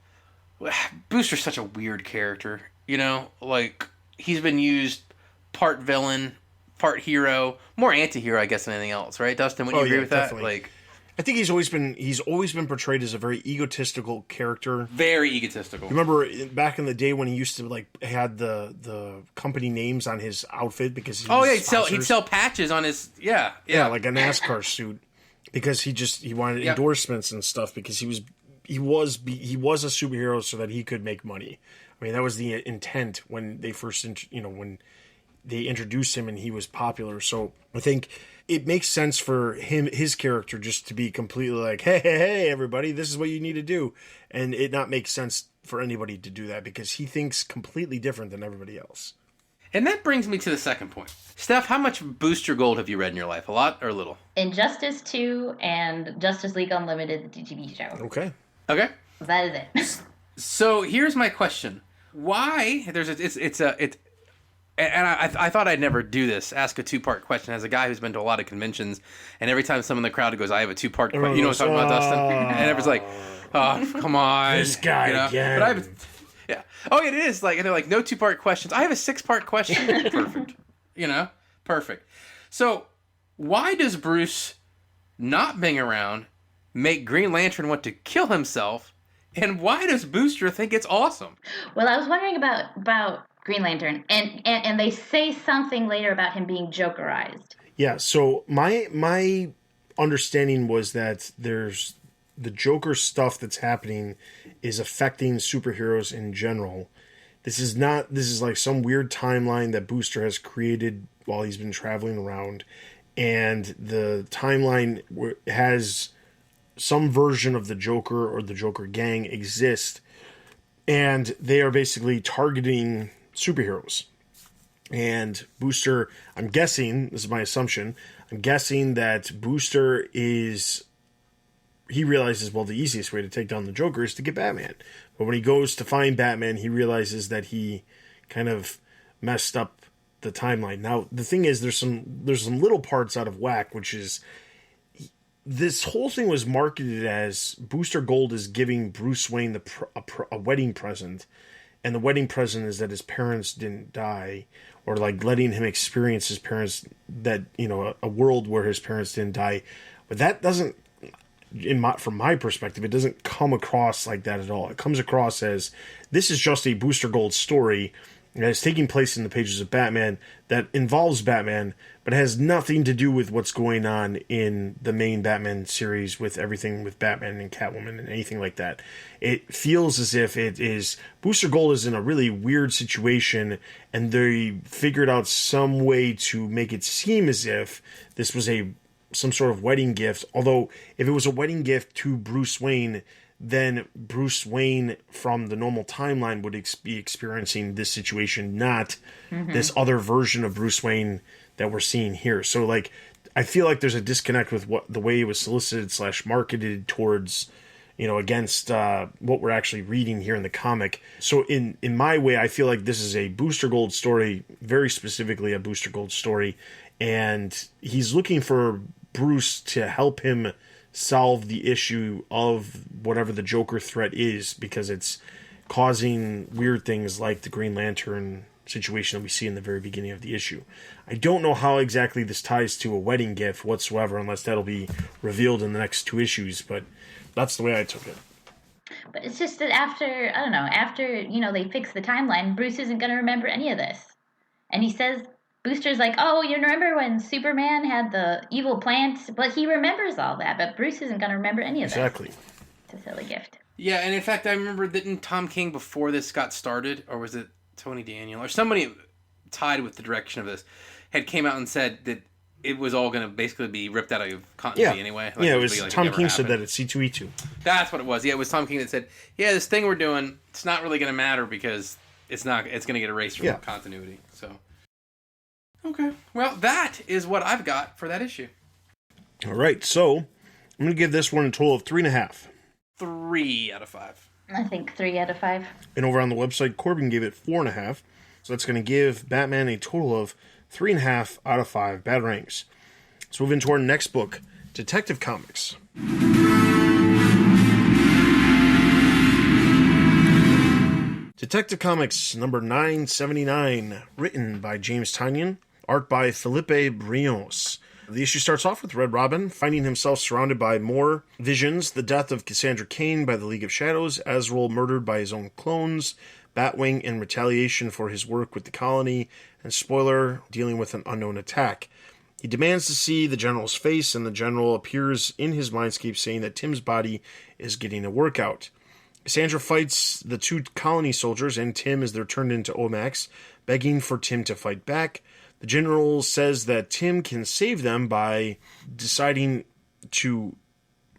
Booster's such a weird character, like he's been used part villain, part hero, more anti-hero, I guess, than anything else, right, Dustin? Would you agree with definitely. that? Like, I think he's always been portrayed as a very egotistical character. Very egotistical. Remember back in the day when he used to had the company names on his outfit because he'd sell patches on his like a NASCAR suit because he wanted endorsements and stuff because he was a superhero so that he could make money. That was the intent when they first when they introduced him and he was popular. So I think it makes sense for his character just to be completely like, hey, everybody, this is what you need to do. And it not make sense for anybody to do that because he thinks completely different than everybody else. And that brings me to the second point. Steph, how much Booster Gold have you read in your life? A lot or a little? Injustice 2 and Justice League Unlimited, the TV show. Okay. Okay. That is it. So here's my question. why and I thought I'd never do this. Ask a 2-part question as a guy who's been to a lot of conventions, and every time someone in the crowd goes, "I have a 2-part question," you know what I'm talking about, Dustin? And everyone's like, "Oh, come on, This guy again." But yeah. Oh, it is like, and they're like, "No 2-part questions. I have a 6-part question." Perfect. Perfect. So, why does Bruce, not being around, make Green Lantern want to kill himself? And why does Booster think it's awesome? Well, I was wondering about Green Lantern, and they say something later about him being Jokerized. Yeah, so my understanding was that there's the Joker stuff that's happening is affecting superheroes in general. This is like some weird timeline that Booster has created while he's been traveling around, and the timeline has some version of the Joker or the Joker gang exist, and they are basically targeting superheroes. And Booster, I'm guessing, this is my assumption, I'm guessing that Booster he realizes, well, the easiest way to take down the Joker is to get Batman. But when he goes to find Batman, he realizes that he kind of messed up the timeline. Now, the thing is, there's some little parts out of whack, which is this whole thing was marketed as Booster Gold is giving Bruce Wayne a wedding present, and the wedding present is that his parents didn't die, or like letting him experience his parents, that, a world where his parents didn't die. But that doesn't, from my perspective, it doesn't come across like that at all. It comes across as this is just a Booster Gold story that is taking place in the pages of Batman that involves Batman, but has nothing to do with what's going on in the main Batman series with everything with Batman and Catwoman and anything like that. It feels as if Booster Gold is in a really weird situation, and they figured out some way to make it seem as if this was some sort of wedding gift. Although, if it was a wedding gift to Bruce Wayne, then Bruce Wayne from the normal timeline would be experiencing this situation, not this other version of Bruce Wayne that we're seeing here. So, like, I feel like there's a disconnect with the way it was solicited / marketed towards, against what we're actually reading here in the comic. So in my way, I feel like this is a Booster Gold story, very specifically a Booster Gold story, and he's looking for Bruce to help him solve the issue of whatever the Joker threat is, because it's causing weird things like the Green Lantern situation that we see in the very beginning of the issue. I don't know how exactly this ties to a wedding gift whatsoever, unless that'll be revealed in the next 2 issues, but that's the way I took it. But it's just that after they fix the timeline, Bruce isn't going to remember any of this. And he says, Booster's like, "Oh, you remember when Superman had the evil plant?" But he remembers all that, but Bruce isn't going to remember any of that. Exactly. It's a silly gift. Yeah, and in fact, I remember that Tom King, before this got started, or was it Tony Daniel, or somebody tied with the direction of this, had came out and said that it was all going to basically be ripped out of continuity anyway. Like, it was Tom King said that at C2E2. That's what it was. Yeah, it was Tom King that said, "Yeah, this thing we're doing, it's not really going to matter because it's going to get erased from continuity." So, okay, well, that is what I've got for that issue. All right, so I'm going to give this one a total of 3.5. 3 out of 5. I think 3 out of 5. And over on the website, Corbin gave it 4.5. So that's going to give Batman a total of 3.5 out of 5 bad ranks. Let's move into our next book, Detective Comics. Detective Comics number 979, written by James Tynion, art by Felipe Brios. The issue starts off with Red Robin finding himself surrounded by more visions, the death of Cassandra Cain by the League of Shadows, Azrael murdered by his own clones, Batwing in retaliation for his work with the colony, and Spoiler dealing with an unknown attack. He demands to see the General's face, and the General appears in his mindscape saying that Tim's body is getting a workout. Cassandra fights the 2 colony soldiers and Tim as they're turned into Omacs, begging for Tim to fight back. The General says that Tim can save them by deciding to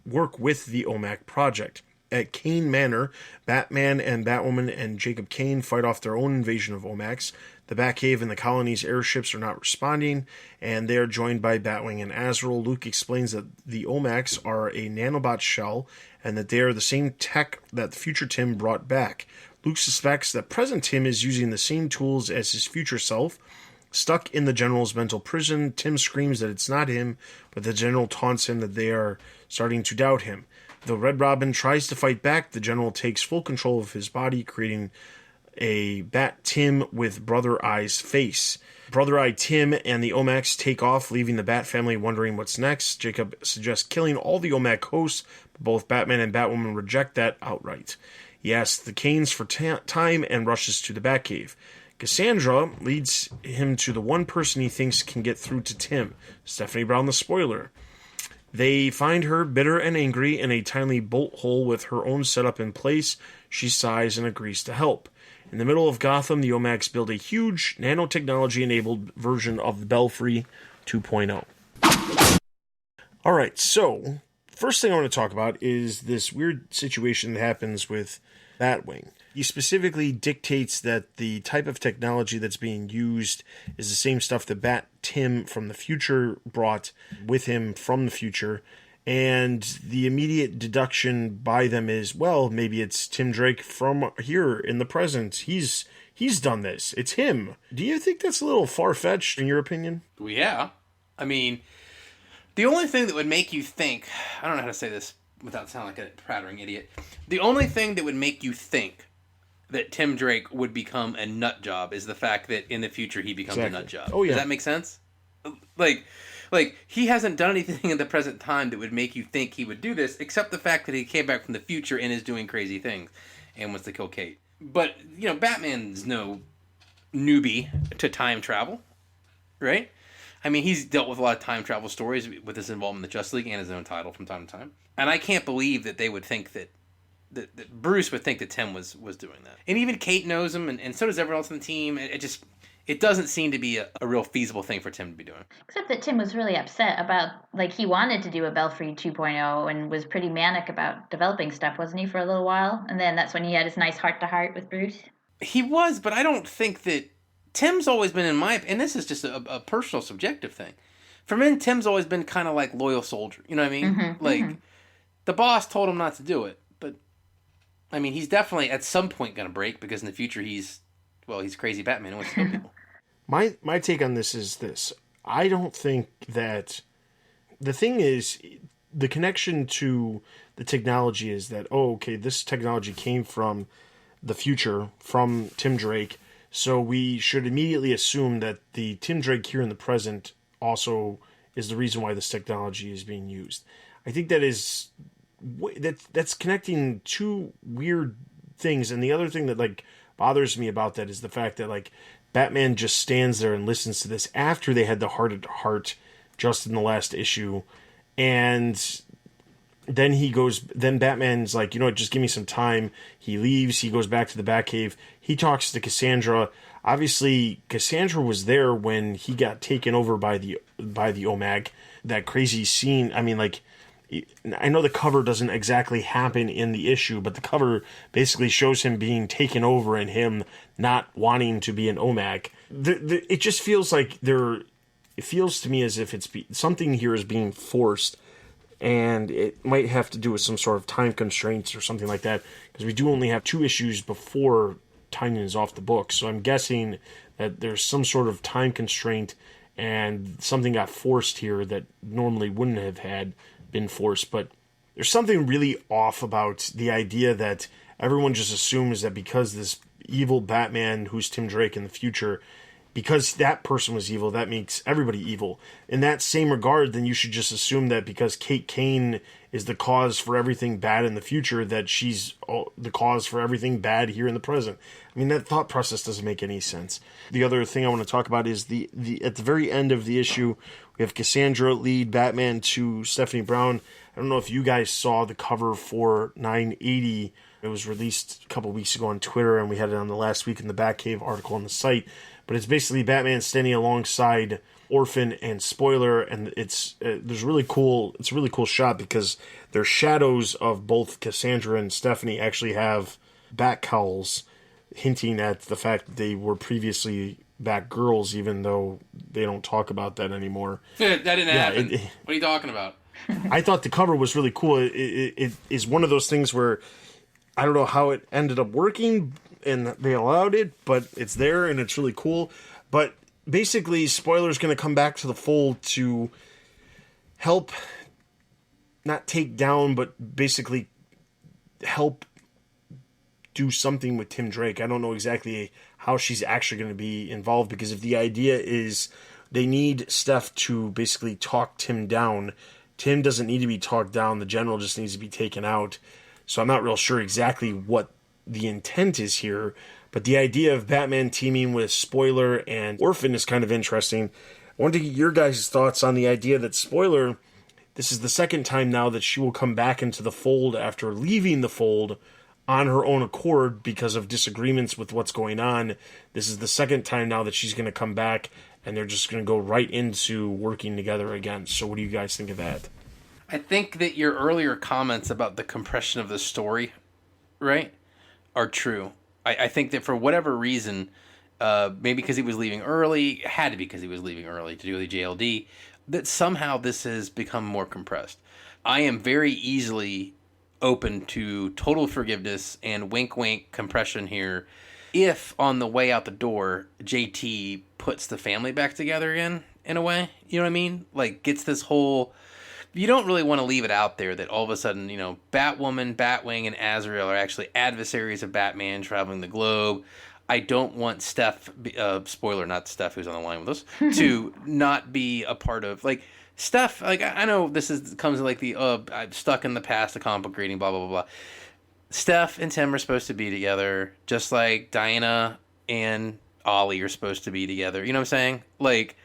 work with the OMAC project. At Kane Manor, Batman and Batwoman and Jacob Kane fight off their own invasion of Omacs. The Batcave and the colony's airships are not responding, and they are joined by Batwing and Azrael. Luke explains that the Omacs are a nanobot shell, and that they are the same tech that the future Tim brought back. Luke suspects that present Tim is using the same tools as his future self. Stuck in the General's mental prison, Tim screams that it's not him, but the General taunts him that they are starting to doubt him. Though Red Robin tries to fight back, the General takes full control of his body, creating a Bat Tim with Brother Eye's face. Brother Eye Tim and the Omacs take off, leaving the Bat family wondering what's next. Jacob suggests killing all the Omac hosts, but both Batman and Batwoman reject that outright. He asks the Canes for time and rushes to the Batcave. Cassandra leads him to the one person he thinks can get through to Tim, Stephanie Brown the Spoiler. They find her bitter and angry in a tiny bolt hole with her own setup in place. She sighs and agrees to help. In the middle of Gotham, the Omacs build a huge nanotechnology-enabled version of the Belfry 2.0. All right, so first thing I want to talk about is this weird situation that happens with Batwing. He specifically dictates that the type of technology that's being used is the same stuff that Bat Tim from the future brought with him from the future. And the immediate deduction by them is, well, maybe it's Tim Drake from here in the present. He's done this. It's him. Do you think that's a little far-fetched in your opinion? Well, yeah. I mean, the only thing that would make you think, I don't know how to say this without sounding like a prattling idiot. The only thing that would make you think that Tim Drake would become a nut job is the fact that in the future he becomes a nut job. Oh, yeah. Does that make sense? Like, he hasn't done anything in the present time that would make you think he would do this, except the fact that he came back from the future and is doing crazy things and wants to kill Kate. But, Batman's no newbie to time travel, right? I mean, he's dealt with a lot of time travel stories with his involvement in the Justice League and his own title from time to time. And I can't believe that they would think that Bruce would think that Tim was doing that. And even Kate knows him, and so does everyone else on the team. It doesn't seem to be a real feasible thing for Tim to be doing. Except that Tim was really upset about, he wanted to do a Belfry 2.0 and was pretty manic about developing stuff, wasn't he, for a little while? And then that's when he had his nice heart-to-heart with Bruce. He was, but I don't think that... Tim's always been and this is just a personal, subjective thing. For me, Tim's always been kind of like loyal soldier. You know what I mean? The boss told him not to do it, but, I mean, he's definitely at some point going to break because in the future he's crazy Batman and wants to kill people. My take on this is this. I don't think that... The thing is, the connection to the technology is that, this technology came from the future, from Tim Drake, so we should immediately assume that the Tim Drake here in the present also is the reason why this technology is being used. I think that's connecting two weird things, and the other thing that bothers me about that is the fact that Batman just stands there and listens to this after they had the heart-to-heart just in the last issue, and then Batman's like, just give me some time. He leaves, he goes back to the Batcave, he talks to Cassandra. Obviously, Cassandra was there when he got taken over by the OMAG, that crazy scene. I mean, I know the cover doesn't exactly happen in the issue, but the cover basically shows him being taken over and him not wanting to be an OMAG. It just feels like it feels to me as if something here is being forced, and it might have to do with some sort of time constraints or something like that, because we do only have 2 issues before Tynion is off the book. So I'm guessing that there's some sort of time constraint and something got forced here that normally wouldn't have been forced. But there's something really off about the idea that everyone just assumes that because this evil Batman, who's Tim Drake in the future, because that person was evil, that makes everybody evil. In that same regard, then you should just assume that because Kate Kane is the cause for everything bad in the future, that she's the cause for everything bad here in the present. I mean, that thought process doesn't make any sense. The other thing I want to talk about is the at the very end of the issue, we have Cassandra lead Batman to Stephanie Brown. I don't know if you guys saw the cover for 980. It was released a couple weeks ago on Twitter, and we had it on the Last Week in the Batcave article on the site. But it's basically Batman standing alongside Orphan and Spoiler, and it's a really cool shot because their shadows of both Cassandra and Stephanie actually have bat cowls, hinting at the fact that they were previously Batgirls, even though they don't talk about that anymore. That didn't happen. What are you talking about? I thought the cover was really cool. It is one of those things where I don't know how it ended up working, and they allowed it, but it's there and it's really cool. But basically, Spoiler's going to come back to the fold to help, not take down, but basically help do something with Tim Drake. I don't know exactly how she's actually going to be involved, because if the idea is they need Steph to basically talk Tim down, Tim doesn't need to be talked down. The general just needs to be taken out. So I'm not real sure exactly what the intent is here, but the idea of Batman teaming with Spoiler and Orphan is kind of interesting. I wanted to get your guys' thoughts on the idea that Spoiler, this is the second time now that she will come back into the fold after leaving the fold on her own accord because of disagreements with what's going on. This is the second time now that she's going to come back, and they're just going to go right into working together again. So what do you guys think of that? I think that your earlier comments about the compression of the story, right, are true. I think that for whatever reason, maybe because he was leaving early, had to be because he was leaving early to do the JLD, that somehow this has become more compressed. I am very easily open to total forgiveness and wink wink compression here if on the way out the door JT puts the family back together again, in a way. You know what I mean? Like, gets this whole... You don't really want to leave it out there that all of a sudden, Batwoman, Batwing, and Azrael are actually adversaries of Batman traveling the globe. I don't want Steph, spoiler, not Steph who's on the line with us, to not be a part of, like, Steph, like, I know this comes in like the, I'm stuck in the past, the comic book reading, blah, blah, blah, blah. Steph and Tim are supposed to be together, just like Diana and Ollie are supposed to be together. You know what I'm saying? Like,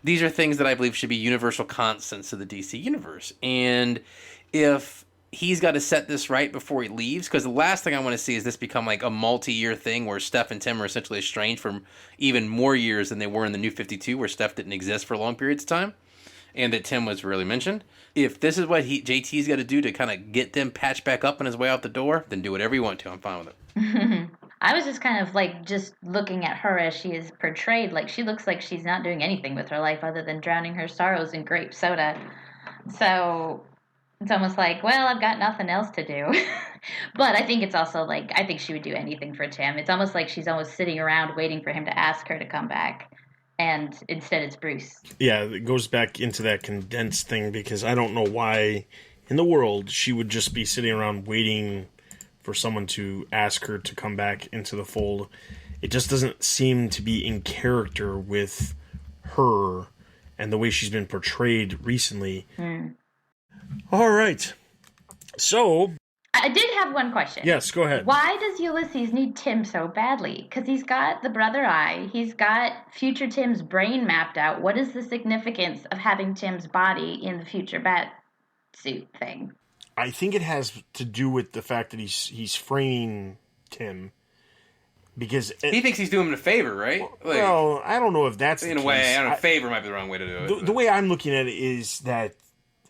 these are things that I believe should be universal constants of the DC universe. And if he's got to set this right before he leaves, because the last thing I want to see is this become like a multi-year thing where Steph and Tim are essentially estranged for even more years than they were in the New 52, where Steph didn't exist for long periods of time, and that Tim was really mentioned. If this is what JT's got to do to kind of get them patched back up on his way out the door, then do whatever you want to. I'm fine with it. I was just kind of like just looking at her as she is portrayed. Like, she looks like she's not doing anything with her life other than drowning her sorrows in grape soda. So it's almost like, well, I've got nothing else to do. But I think it's also like, I think she would do anything for Tim. It's almost like she's almost sitting around waiting for him to ask her to come back. And instead it's Bruce. Yeah, it goes back into that condensed thing, because I don't know why in the world she would just be sitting around waiting for someone to ask her to come back into the fold. It just doesn't seem to be in character with her and the way she's been portrayed recently. All right. So... I did have one question. Yes, go ahead. Why does Ulysses need Tim so badly? Because he's got the brother eye. He's got future Tim's brain mapped out. What is the significance of having Tim's body in the future bat suit thing? I think it has to do with the fact that he's framing Tim, because He thinks he's doing him a favor, right? Like, well, I don't know if that's in the a way, case. I don't know, favor might be the wrong way to do it. The way I'm looking at it is that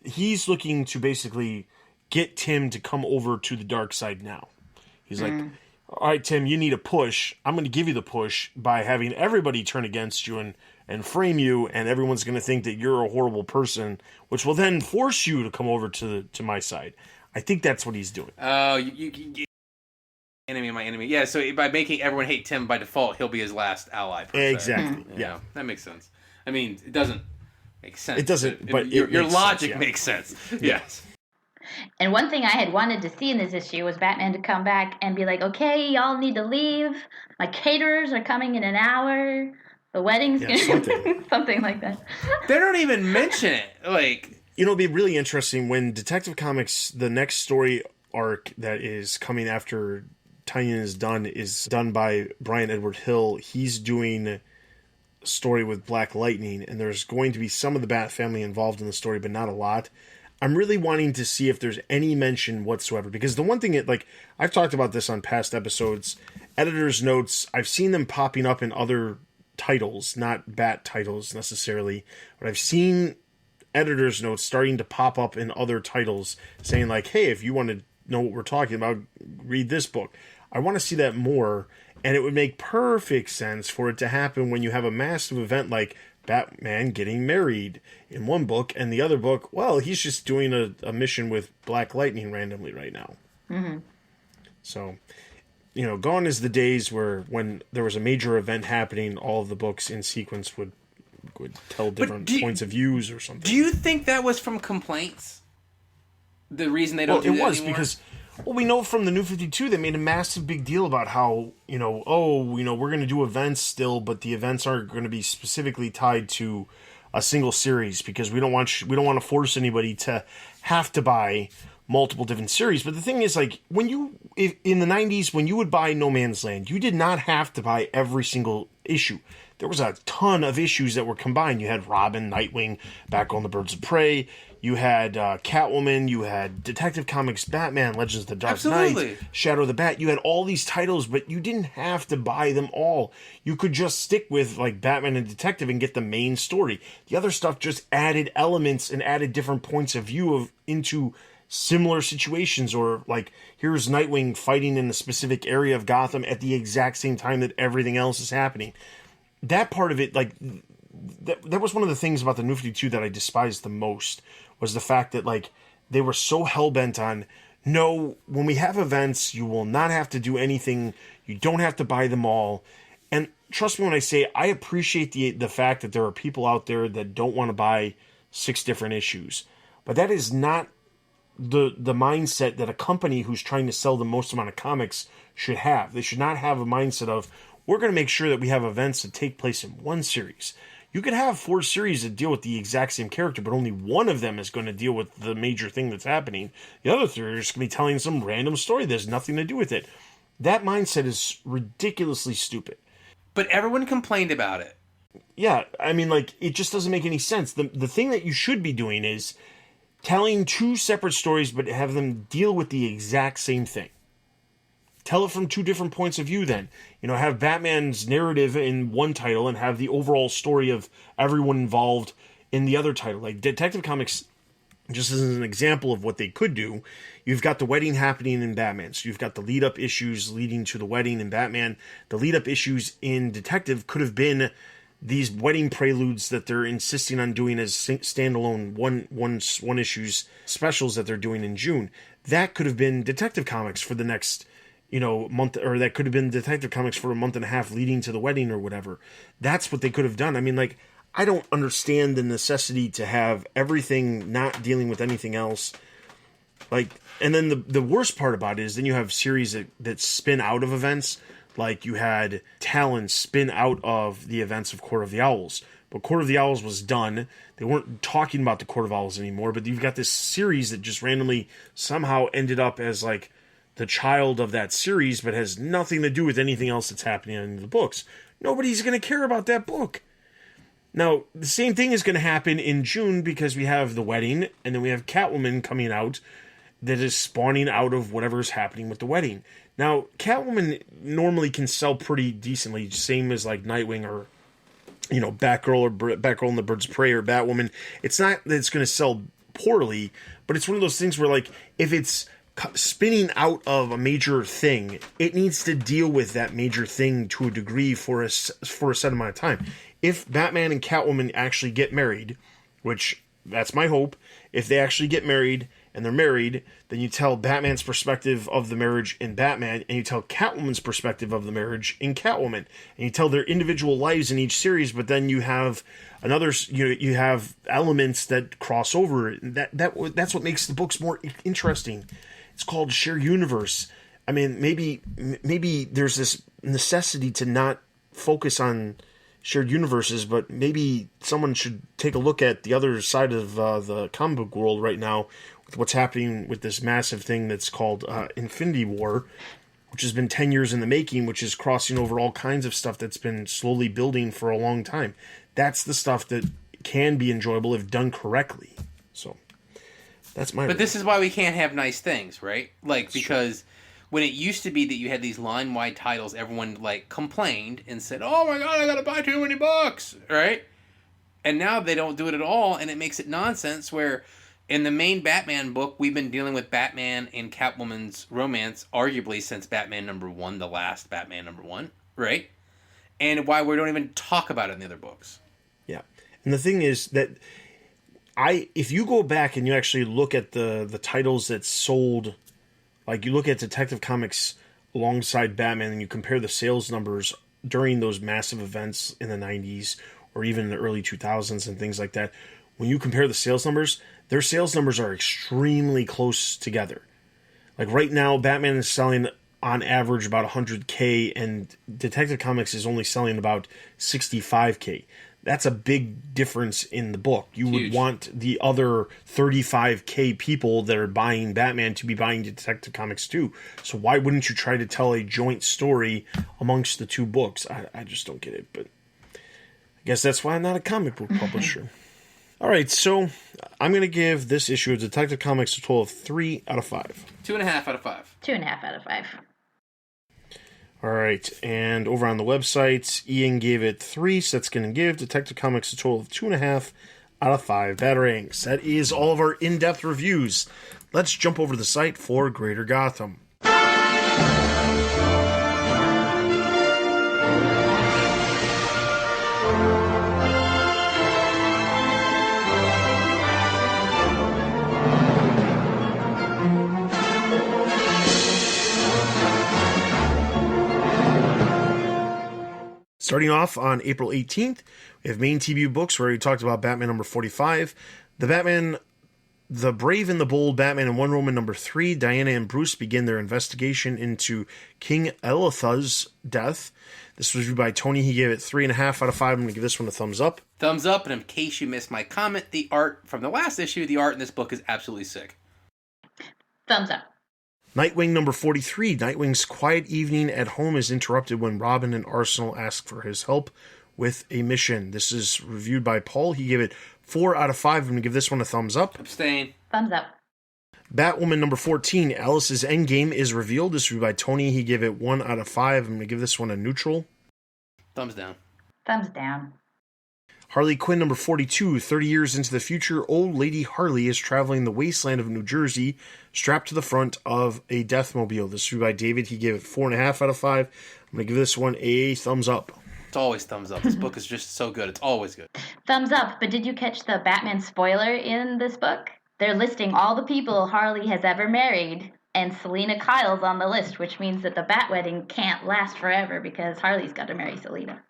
he's looking to basically get Tim to come over to the dark side now. He's like, all right, Tim, you need a push. I'm going to give you the push by having everybody turn against you and frame you, and everyone's going to think that you're a horrible person, which will then force you to come over to my side. I think that's what he's doing. Oh, you enemy of my enemy. Yeah, so by making everyone hate Tim by default, he'll be his last ally. Per se. Exactly. Yeah, that makes sense. I mean, it doesn't make sense. It doesn't, but your makes logic sense, yeah. makes sense. Yes. And one thing I had wanted to see in this issue was Batman to come back and be like, okay, y'all need to leave. My caterers are coming in an hour. The wedding's going to... something like that. They don't even mention it. Like... It'll be really interesting when Detective Comics, the next story arc that is coming after Tynion is done by Brian Edward Hill. He's doing a story with Black Lightning, and there's going to be some of the Bat family involved in the story, but not a lot. I'm really wanting to see if there's any mention whatsoever, because the one thing that, like, I've talked about this on past episodes, editor's notes, I've seen them popping up in other titles, not Bat titles necessarily, but I've seen editor's notes starting to pop up in other titles saying, like, hey, if you want to know what we're talking about, read this book. I want to see that more, and it would make perfect sense for it to happen when you have a massive event like Batman getting married in one book, and the other book, well, he's just doing a mission with Black Lightning randomly right now. So gone is the days where when there was a major event happening, all of the books in sequence would tell different points of views or something. Do you think that was from complaints? The reason they don't do that anymore? Well, it was because, we know from the New 52 they made a massive big deal about how, we're going to do events still, but the events aren't going to be specifically tied to a single series because we don't want to force anybody to have to buy multiple different series. But the thing is, like, in the 90s, when you would buy No Man's Land, you did not have to buy every single issue. There was a ton of issues that were combined. You had Robin, Nightwing, Batgirl and the Birds of Prey. You had Catwoman. You had Detective Comics, Batman, Legends of the Dark Knight, Shadow of the Bat. You had all these titles, but you didn't have to buy them all. You could just stick with, like, Batman and Detective and get the main story. The other stuff just added elements and added different points of view into similar situations, or like here's Nightwing fighting in a specific area of Gotham at the exact same time that everything else is happening. That part of it, like, that was one of the things about the New 52 that I despised the most, was the fact that, like, they were so hell-bent on, no, when we have events, you will not have to do anything, you don't have to buy them all. And trust me when I say, I appreciate the fact that there are people out there that don't want to buy 6 different issues. But that is not the mindset that a company who's trying to sell the most amount of comics should have. They should not have a mindset of, we're going to make sure that we have events that take place in one series. You could have 4 series that deal with the exact same character, but only one of them is going to deal with the major thing that's happening. The other 3 are just going to be telling some random story that has nothing to do with it. That mindset is ridiculously stupid. But everyone complained about it. Yeah, I mean, like, it just doesn't make any sense. The thing that you should be doing is telling 2 separate stories, but have them deal with the exact same thing. Tell it from 2 different points of view then. Have Batman's narrative in one title and have the overall story of everyone involved in the other title. Like Detective Comics, just as an example of what they could do, you've got the wedding happening in Batman. So you've got the lead-up issues leading to the wedding in Batman. The lead-up issues in Detective could have been these wedding preludes that they're insisting on doing as standalone one issues specials that they're doing in June. That could have been Detective Comics for the next month, or that could have been Detective Comics for a month and a half leading to the wedding or whatever. That's what they could have done. I mean, like, I don't understand the necessity to have everything not dealing with anything else. Like, and then the worst part about it is then you have series that spin out of events. Like you had Talon spin out of the events of Court of the Owls. But Court of the Owls was done. They weren't talking about the Court of Owls anymore, but you've got this series that just randomly somehow ended up as, like, the child of that series, but has nothing to do with anything else that's happening in the books. Nobody's going to care about that book. Now, the same thing is going to happen in June because we have the wedding, and then we have Catwoman coming out that is spawning out of whatever's happening with the wedding. Now, Catwoman normally can sell pretty decently, same as like Nightwing or, Batgirl and the Birds of Prey or Batwoman. It's not that it's going to sell poorly, but it's one of those things where, like, if it's spinning out of a major thing, it needs to deal with that major thing to a degree for a set amount of time. If Batman and Catwoman actually get married, which that's my hope, if they actually get married and they're married, then you tell Batman's perspective of the marriage in Batman, and you tell Catwoman's perspective of the marriage in Catwoman, and you tell their individual lives in each series, but then you have you have elements that cross over. That's what makes the books more interesting. It's called shared universe. I mean, maybe there's this necessity to not focus on shared universes, but maybe someone should take a look at the other side of the comic book world right now with what's happening with this massive thing that's called Infinity War, which has been 10 years in the making, which is crossing over all kinds of stuff that's been slowly building for a long time. That's the stuff that can be enjoyable if done correctly. So that's my. But this is why we can't have nice things, right? Like, because when it used to be that you had these line-wide titles, everyone, like, complained and said, oh my god, I gotta buy too many books, right? And now they don't do it at all, and it makes it nonsense where in the main Batman book, we've been dealing with Batman and Catwoman's romance, arguably since Batman #1, the last Batman #1, right? And why we don't even talk about it in the other books. Yeah. And the thing is that if you go back and you actually look at the titles that sold, like you look at Detective Comics alongside Batman and you compare the sales numbers during those massive events in the 90s or even in the early 2000s and things like that, when you compare the sales numbers, their sales numbers are extremely close together. Like right now, Batman is selling on average about 100K and Detective Comics is only selling about 65K. That's a big difference in the book. You would want the other 35K people that are buying Batman to be buying Detective Comics too. So why wouldn't you try to tell a joint story amongst the two books? I just don't get it, but I guess that's why I'm not a comic book publisher. All right, so I'm going to give this issue of Detective Comics a total of 3 out of 5. 2.5 out of 5. 2.5 out of 5. All right, and over on the website, Ian gave it 3, so that's going to give Detective Comics a total of 2.5 out of 5 batarangs. That is all of our in-depth reviews. Let's jump over to the site for Greater Gotham. Starting off on April 18th, we have main TBU books where we talked about Batman number 45, The Brave and the Bold Batman and Wonder Woman number 3. Diana and Bruce begin their investigation into King Elithah's death. This was reviewed by Tony. He gave it 3.5 out of 5. I'm going to give this one a thumbs up. Thumbs up, and in case you missed my comment, the art from the last issue, the art in this book is absolutely sick. Thumbs up. Nightwing number 43. Nightwing's quiet evening at home is interrupted when Robin and Arsenal ask for his help with a mission. This is reviewed by Paul. He gave it 4 out of 5. I'm going to give this one a thumbs up. Abstain. Thumbs up. Batwoman number 14. Alice's Endgame is revealed. This is reviewed by Tony. He gave it 1 out of 5. I'm going to give this one a neutral. Thumbs down. Thumbs down. Harley Quinn number 42. 30 years into the future, old lady Harley is traveling the wasteland of New Jersey, strapped to the front of a Deathmobile. This is reviewed by David. He gave it 4.5 out of 5. I'm going to give this one a thumbs up. It's always thumbs up. This book is just so good. It's always good. Thumbs up, but did you catch the Batman spoiler in this book? They're listing all the people Harley has ever married, and Selena Kyle's on the list, which means that the Bat Wedding can't last forever because Harley's got to marry Selena.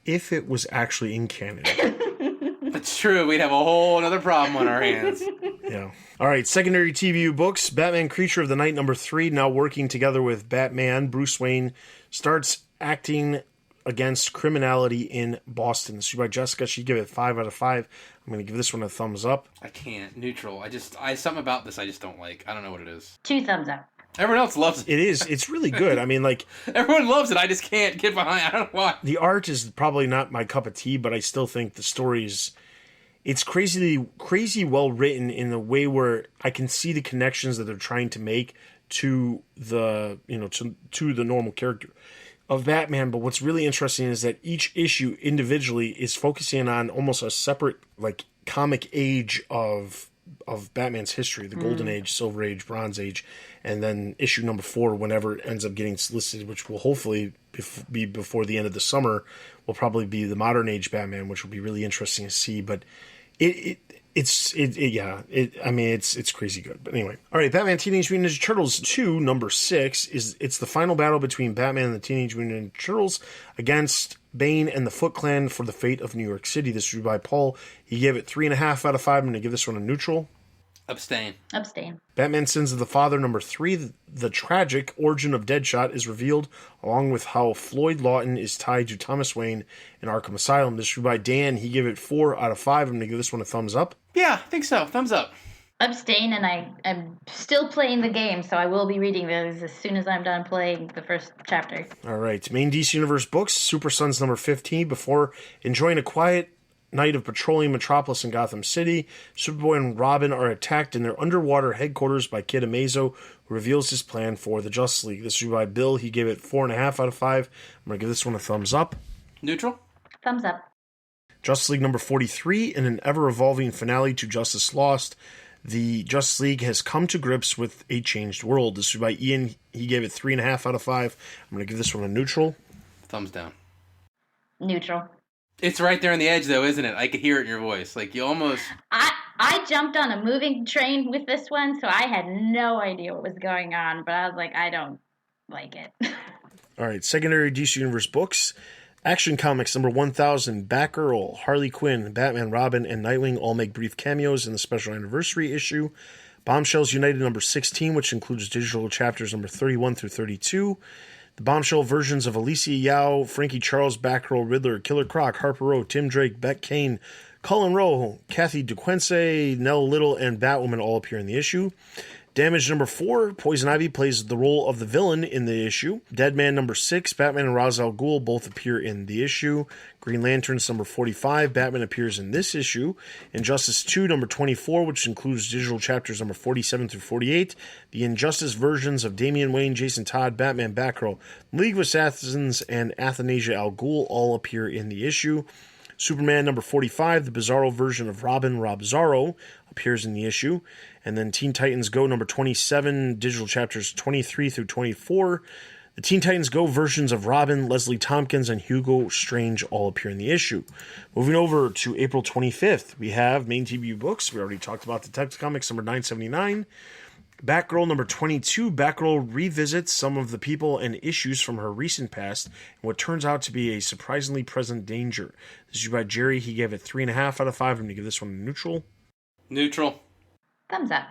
If it was actually in canon. It's true. We'd have a whole other problem on our hands. Yeah. All right. Secondary TBU books. Batman Creature of the Night number 3. Now working together with Batman, Bruce Wayne starts acting against criminality in Boston. This is by Jessica. She gave it 5 out of 5. I'm going to give this one a thumbs up. I can't. Neutral. Something about this I just don't like. I don't know what it is. 2 thumbs up. Everyone else loves it. It is. It's really good. I mean, like... Everyone loves it. I just can't get behind. I don't know why. The art is probably not my cup of tea, but I still think the story is... It's crazy well written in the way where I can see the connections that they're trying to make to the, to the normal character of Batman. But what's really interesting is that each issue individually is focusing on almost a separate, like, comic age of Batman's history, the Golden Age, Silver Age, Bronze Age, and then issue number 4, whenever it ends up getting solicited, which will hopefully be before the end of the summer, will probably be the Modern Age Batman, which will be really interesting to see. But it's crazy good. But anyway, all right, Batman Teenage Mutant Ninja Turtles 2, number 6 it's the final battle between Batman and the Teenage Mutant Ninja Turtles against Bane and the Foot Clan for the fate of New York City. This is reviewed by Paul. He gave it 3.5 out of 5. I'm going to give this one a neutral. Abstain. Batman Sins of the Father, number 3. The tragic origin of Deadshot is revealed, along with how Floyd Lawton is tied to Thomas Wayne in Arkham Asylum. This is reviewed by Dan. He gave it 4 out of 5. I'm going to give this one a thumbs up. Yeah, I think so. Thumbs up. Abstain, and I'm still playing the game, so I will be reading those as soon as I'm done playing the first chapter. All right. Main DC Universe books, Super Sons number 15. Before enjoying a quiet night of patrolling Metropolis and Gotham City, Superboy and Robin are attacked in their underwater headquarters by Kid Amazo, who reveals his plan for the Justice League. This is by Bill. He gave it 4.5 out of 5. I'm going to give this one a thumbs up. Neutral. Thumbs up. Justice League number 43. In an ever-evolving finale to Justice Lost, the Justice League has come to grips with a changed world. This is by Ian. He gave it 3.5 out of 5. I'm going to give this one a neutral. Thumbs down. Neutral. It's right there on the edge, though, isn't it? I could hear it in your voice. Like, you almost... I jumped on a moving train with this one, so I had no idea what was going on. But I was like, I don't like it. All right, secondary DC Universe books. Action Comics number 1000, Batgirl, Harley Quinn, Batman, Robin, and Nightwing all make brief cameos in the special anniversary issue. Bombshells United number 16, which includes digital chapters number 31 through 32. The Bombshell versions of Alicia Yao, Frankie Charles, Batgirl, Riddler, Killer Croc, Harper Row, Tim Drake, Beck Kane, Colin Rowe, Kathy DeQuince, Nell Little, and Batwoman all appear in the issue. Damage number 4, Poison Ivy plays the role of the villain in the issue. Deadman number 6, Batman and Ra's al Ghul both appear in the issue. Green Lanterns number 45, Batman appears in this issue. Injustice 2 number 24, which includes digital chapters number 47 through 48. The Injustice versions of Damian Wayne, Jason Todd, Batman, Batgirl, League of Assassins, and Athanasia al Ghul all appear in the issue. Superman number 45, the Bizarro version of Robin, Rob Zorro, appears in the issue. And then Teen Titans Go number 27, digital chapters 23 through 24. The Teen Titans Go versions of Robin, Leslie Tompkins, and Hugo Strange all appear in the issue. Moving over to April 25th, we have main TBU books. We already talked about Detective Comics number 979. Batgirl number 22, Batgirl revisits some of the people and issues from her recent past and what turns out to be a surprisingly present danger. This is by Jerry. He gave it 3.5 out of 5. I'm going to give this one a neutral. Neutral. Thumbs up.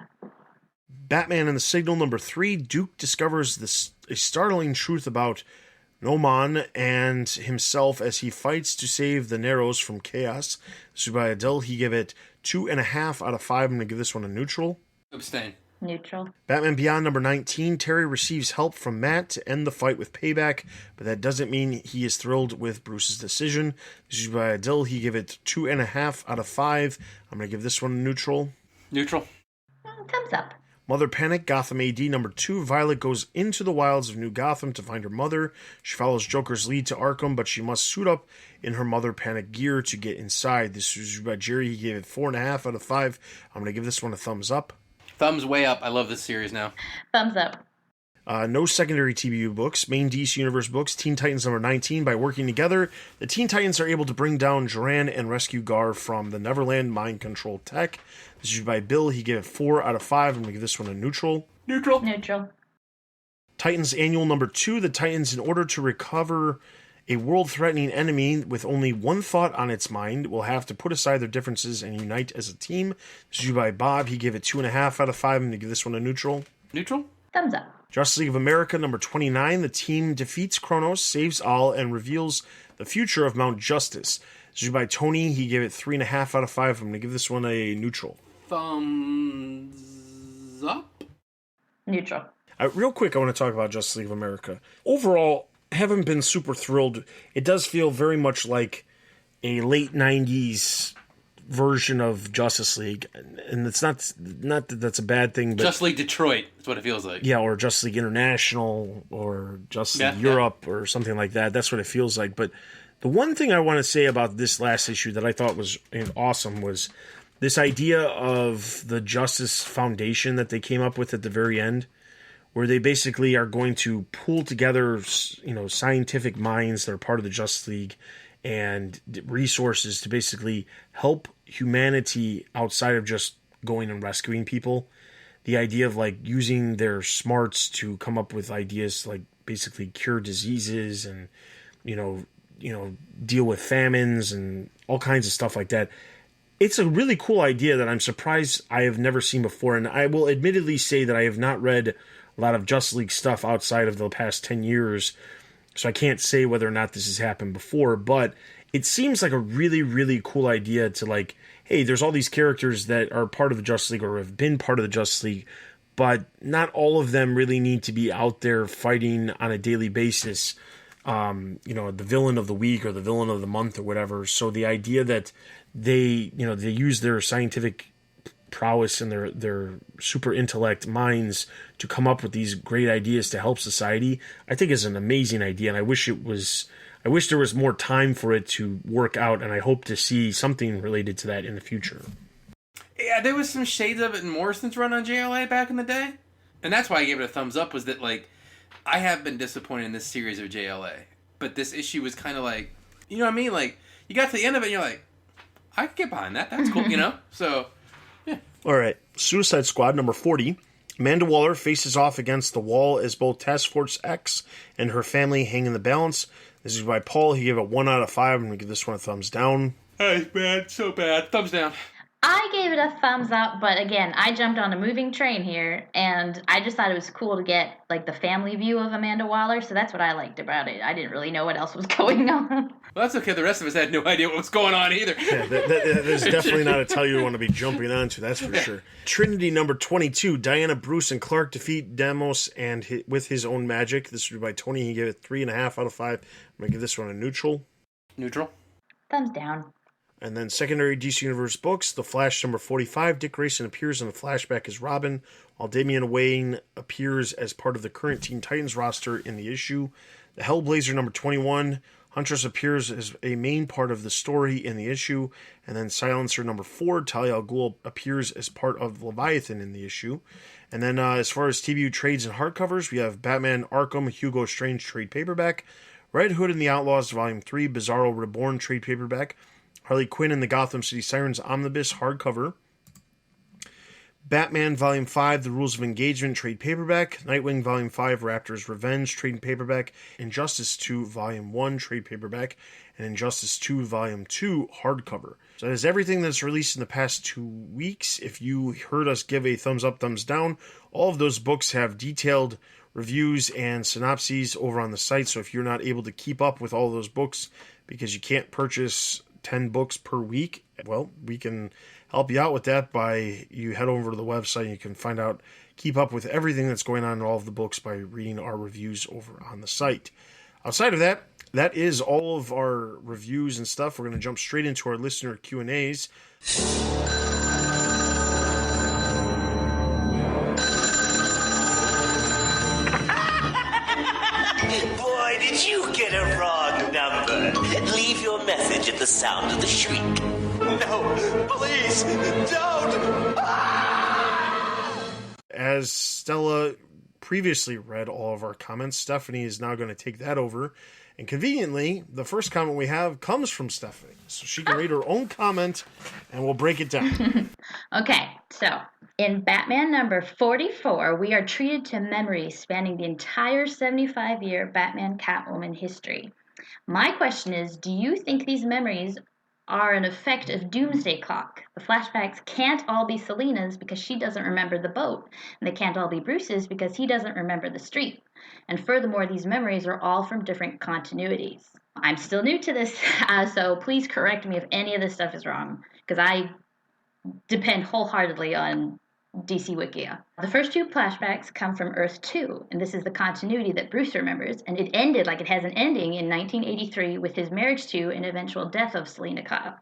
Batman and the Signal number 3, Duke discovers a startling truth about Noman and himself as he fights to save the Narrows from chaos. This is by Adele. He gave it 2.5 out of 5. I'm going to give this one a neutral. Abstain. Neutral. Batman Beyond number 19, Terry receives help from Matt to end the fight with Payback, but that doesn't mean he is thrilled with Bruce's decision. This is by Adil. He gave it 2.5 out of 5. I'm going to give this one a neutral. Neutral. Thumbs up. Mother Panic, Gotham AD number 2, Violet goes into the wilds of New Gotham to find her mother. She follows Joker's lead to Arkham, but she must suit up in her Mother Panic gear to get inside. This is by Jerry. He gave it 4.5 out of 5. I'm going to give this one a thumbs up. Thumbs way up. I love this series now. Thumbs up. No secondary TBU books. Main DC Universe books. Teen Titans number 19. By working together, the Teen Titans are able to bring down Joran and rescue Gar from the Neverland mind control tech. This is by Bill. He gave it 4 out of 5. I'm going to give this one a neutral. Neutral. Neutral. Titans Annual number 2. The Titans, in order to recover a world-threatening enemy with only one thought on its mind, will have to put aside their differences and unite as a team. This is by Bob. He gave it 2.5 out of 5. I'm going to give this one a neutral. Neutral. Thumbs up. Justice League of America number 29. The team defeats Kronos, saves Al, and reveals the future of Mount Justice. This is by Tony. He gave it 3.5 out of 5. I'm going to give this one a neutral. Thumbs up. Neutral. Real quick, I want to talk about Justice League of America. Overall, haven't been super thrilled. It does feel very much like a late 90s version of Justice League, and it's not that that's a bad thing, but Justice League Detroit is what it feels like. Yeah, or Justice League International, or Justice League Europe, or something like that. That's what it feels like. But the one thing I want to say about this last issue that I thought was awesome was this idea of the Justice Foundation that they came up with at the very end, where they basically are going to pool together, scientific minds that are part of the Justice League and resources to basically help humanity outside of just going and rescuing people. The idea of like using their smarts to come up with ideas to like basically cure diseases and deal with famines and all kinds of stuff like that. It's a really cool idea that I'm surprised I have never seen before, and I will admittedly say that I have not read a lot of Justice League stuff outside of the past 10 years, so I can't say whether or not this has happened before, but it seems like a really, really cool idea to like, hey, there's all these characters that are part of the Justice League or have been part of the Justice League, but not all of them really need to be out there fighting on a daily basis, the villain of the week or the villain of the month or whatever. So the idea that they use their scientific prowess and their super intellect minds to come up with these great ideas to help society, I think is an amazing idea, and I wish there was more time for it to work out, and I hope to see something related to that in the future. Yeah, there was some shades of it in Morrison's run on JLA back in the day, and that's why I gave it a thumbs up, was that like I have been disappointed in this series of JLA, but this issue was kind of like, you know what I mean, like you got to the end of it and you're like, I could get behind that, that's cool, So yeah. All right, Suicide Squad number 40. Amanda Waller faces off against the wall as both Task Force X and her family hang in the balance. This is by Paul. He gave it 1 out of 5. I'm going to give this one a thumbs down. Hey, man, so bad. Thumbs down. I gave it a thumbs up, but again, I jumped on a moving train here, and I just thought it was cool to get like the family view of Amanda Waller, so that's what I liked about it. I didn't really know what else was going on. Well, that's okay. The rest of us had no idea what was going on either. Yeah, that is definitely not a title you want to be jumping onto, that's for sure. Trinity number 22, Diana, Bruce, and Clark defeat Demos and with his own magic. This would be by Tony. He gave it 3.5 out of 5. I'm going to give this one a neutral. Neutral. Thumbs down. And then secondary DC Universe books, The Flash number 45, Dick Grayson appears in a flashback as Robin, while Damian Wayne appears as part of the current Teen Titans roster in the issue. The Hellblazer number 21, Huntress appears as a main part of the story in the issue. And then Silencer number 4, Talia al Ghul appears as part of Leviathan in the issue. And then as far as TBU trades and hardcovers, we have Batman Arkham Hugo Strange trade paperback, Red Hood and the Outlaws Volume 3 Bizarro Reborn trade paperback, Harley Quinn and the Gotham City Sirens Omnibus hardcover, Batman Volume 5 The Rules of Engagement trade paperback, Nightwing Volume 5 Raptor's Revenge trade paperback, Injustice 2 Volume 1 trade paperback, and Injustice 2 Volume 2 hardcover. So that is everything that's released in the past 2 weeks. If you heard us give a thumbs up, thumbs down, all of those books have detailed reviews and synopses over on the site. So if you're not able to keep up with all of those books because you can't purchase 10 books per week, well, we can help you out with that by you head over to the website and you can find out, keep up with everything that's going on in all of the books by reading our reviews over on the site. Outside of that, that is all of our reviews and stuff. We're going to jump straight into our listener Q&As. Boy, did you get a wrong number. Leave your message at the sound of the shriek. No, please, don't! As Stella previously read all of our comments, Stephanie is now going to take that over. And conveniently, the first comment we have comes from Stephanie. So she can read her own comment and we'll break it down. Okay, so in Batman number 44, we are treated to memories spanning the entire 75-year Batman Catwoman history. My question is, do you think these memories are an effect of Doomsday Clock? The flashbacks can't all be Selina's because she doesn't remember the boat, and they can't all be Bruce's because he doesn't remember the street. And furthermore, these memories are all from different continuities. I'm still new to this, so please correct me if any of this stuff is wrong, because I depend wholeheartedly on DC Wikia. The first 2 flashbacks come from Earth 2, and this is the continuity that Bruce remembers, and it ended like it has an ending in 1983 with his marriage to and eventual death of Selina Kyle.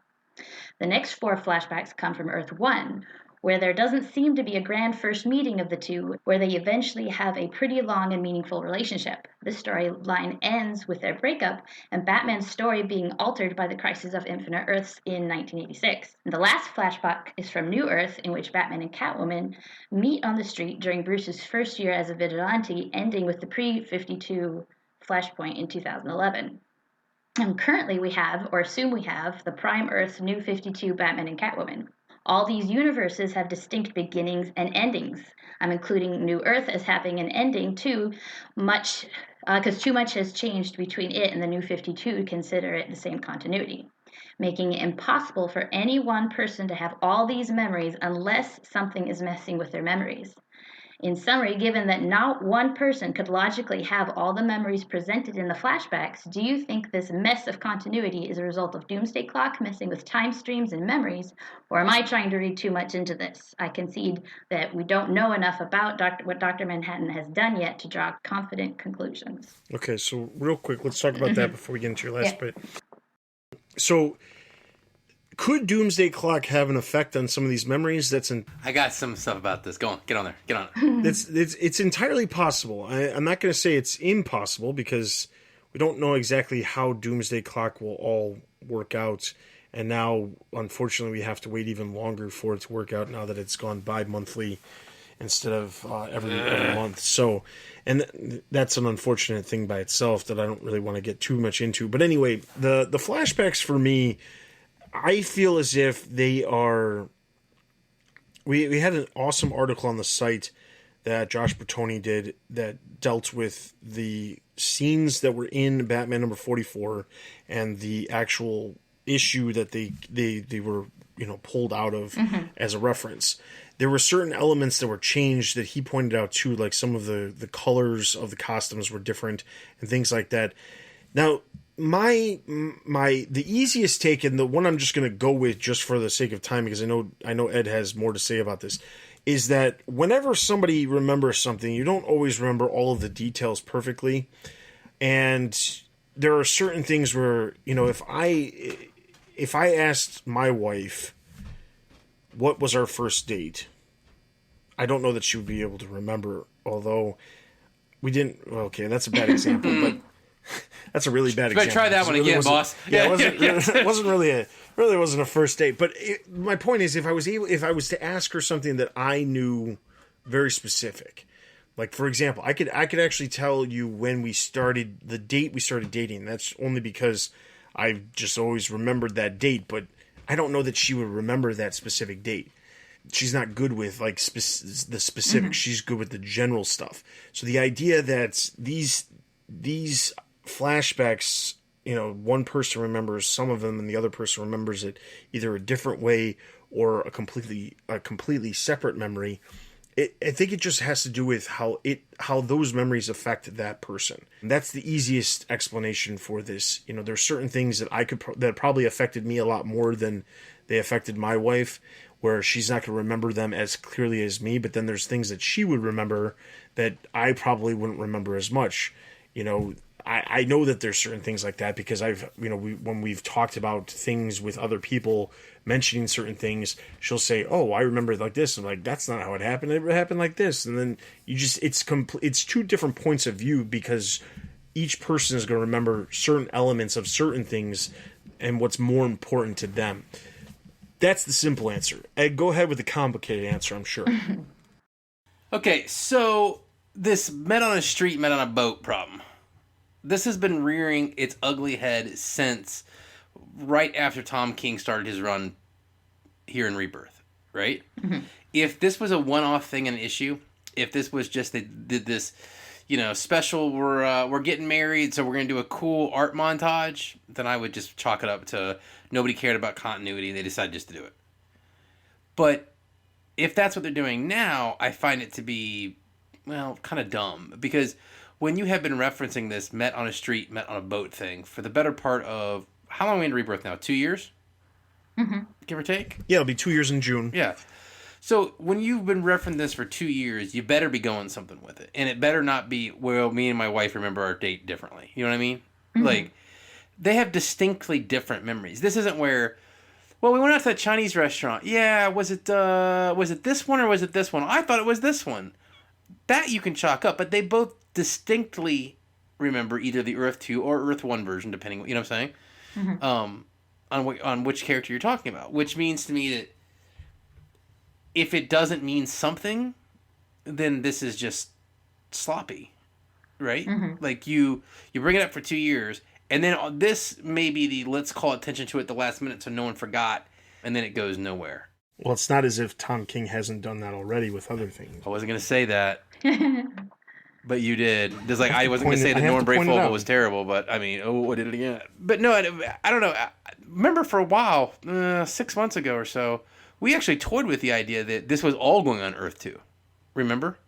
The next 4 flashbacks come from Earth 1, where there doesn't seem to be a grand first meeting of the two, where they eventually have a pretty long and meaningful relationship. This storyline ends with their breakup, and Batman's story being altered by the Crisis of Infinite Earths in 1986. And the last flashback is from New Earth, in which Batman and Catwoman meet on the street during Bruce's first year as a vigilante, ending with the pre-52 Flashpoint in 2011. And currently we have, or assume we have, the Prime Earth New 52 Batman and Catwoman. All these universes have distinct beginnings and endings. I'm including New Earth as having an ending too much, because too much has changed between it and the New 52 to consider it the same continuity, making it impossible for any one person to have all these memories unless something is messing with their memories. In summary, given that not one person could logically have all the memories presented in the flashbacks, do you think this mess of continuity is a result of Doomsday Clock messing with time streams and memories, or am I trying to read too much into this? I concede that we don't know enough about what Dr. Manhattan has done yet to draw confident conclusions. Okay, so real quick, let's talk about that before we get into your last bit. So, could Doomsday Clock have an effect on some of these memories? I got some stuff about this. Go on. Get on there. Get on it. It's entirely possible. I'm not going to say it's impossible because we don't know exactly how Doomsday Clock will all work out. And now, unfortunately, we have to wait even longer for it to work out now that it's gone bi-monthly instead of every month. So, and that's an unfortunate thing by itself that I don't really want to get too much into. But anyway, the flashbacks for me, I feel as if they are... We had an awesome article on the site that Josh Bertoni did that dealt with the scenes that were in Batman number 44 and the actual issue that they were, pulled out of as a reference. There were certain elements that were changed that he pointed out too, like some of the colors of the costumes were different and things like that. Now, the easiest take, and the one I'm just going to go with just for the sake of time, because I know Ed has more to say about this, is that whenever somebody remembers something, you don't always remember all of the details perfectly, and there are certain things where, if I asked my wife what was our first date, I don't know that she would be able to remember, although we didn't. Okay, that's a bad example, but that's a really bad example. Try that one again, boss. Yeah, it wasn't wasn't a first date. But my point is, if I was to ask her something that I knew very specific, like for example, I could actually tell you when the date we started dating. That's only because I've just always remembered that date, but I don't know that she would remember that specific date. She's not good with like the specifics. She's good with the general stuff. So the idea that these flashbacks, one person remembers some of them and the other person remembers it either a different way or a completely separate memory. I think it just has to do with how those memories affect that person. And that's the easiest explanation for this. There's certain things that that probably affected me a lot more than they affected my wife, where she's not going to remember them as clearly as me. But then there's things that she would remember that I probably wouldn't remember as much. I know that there's certain things like that because when we've talked about things with other people mentioning certain things, she'll say, "Oh, I remember it like this." I'm like, "That's not how it happened. It happened like this." And then it's two different points of view because each person is going to remember certain elements of certain things and what's more important to them. That's the simple answer. Ed, go ahead with the complicated answer, I'm sure. Okay, so this met on a street, met on a boat problem. This has been rearing its ugly head since right after Tom King started his run here in Rebirth, right? Mm-hmm. If this was a one-off thing, an issue, if this was just they did this, special, we're getting married, so we're gonna do a cool art montage, then I would just chalk it up to nobody cared about continuity and they decided just to do it. But if that's what they're doing now, I find it to be, kind of dumb because when you have been referencing this met on a street, met on a boat thing for the better part of, how long are we in Rebirth now? 2 years? Mm-hmm. Give or take? Yeah, it'll be 2 years in June. Yeah. So when you've been referencing this for 2 years, you better be going something with it. And it better not be, well, me and my wife remember our date differently. You know what I mean? Mm-hmm. Like, they have distinctly different memories. This isn't where, well, we went out to that Chinese restaurant. Yeah, was it this one or was it this one? I thought it was this one. That you can chalk up, but they both distinctly remember either the Earth 2 or Earth 1 version, depending, you know what I'm saying? Mm-hmm. On which character you're talking about. Which means to me that if it doesn't mean something, then this is just sloppy, right? Mm-hmm. Like you bring it up for 2 years, and then this may be the let's call attention to it the last minute so no one forgot, and then it goes nowhere. Well, it's not as if Tom King hasn't done that already with other things. I wasn't going to say that. But you did. Just like I wasn't going to say that Norman Brayfogle was terrible, but I mean, I did it again. But no, I don't know. I remember for a while, 6 months ago or so, we actually toyed with the idea that this was all going on Earth 2. Remember?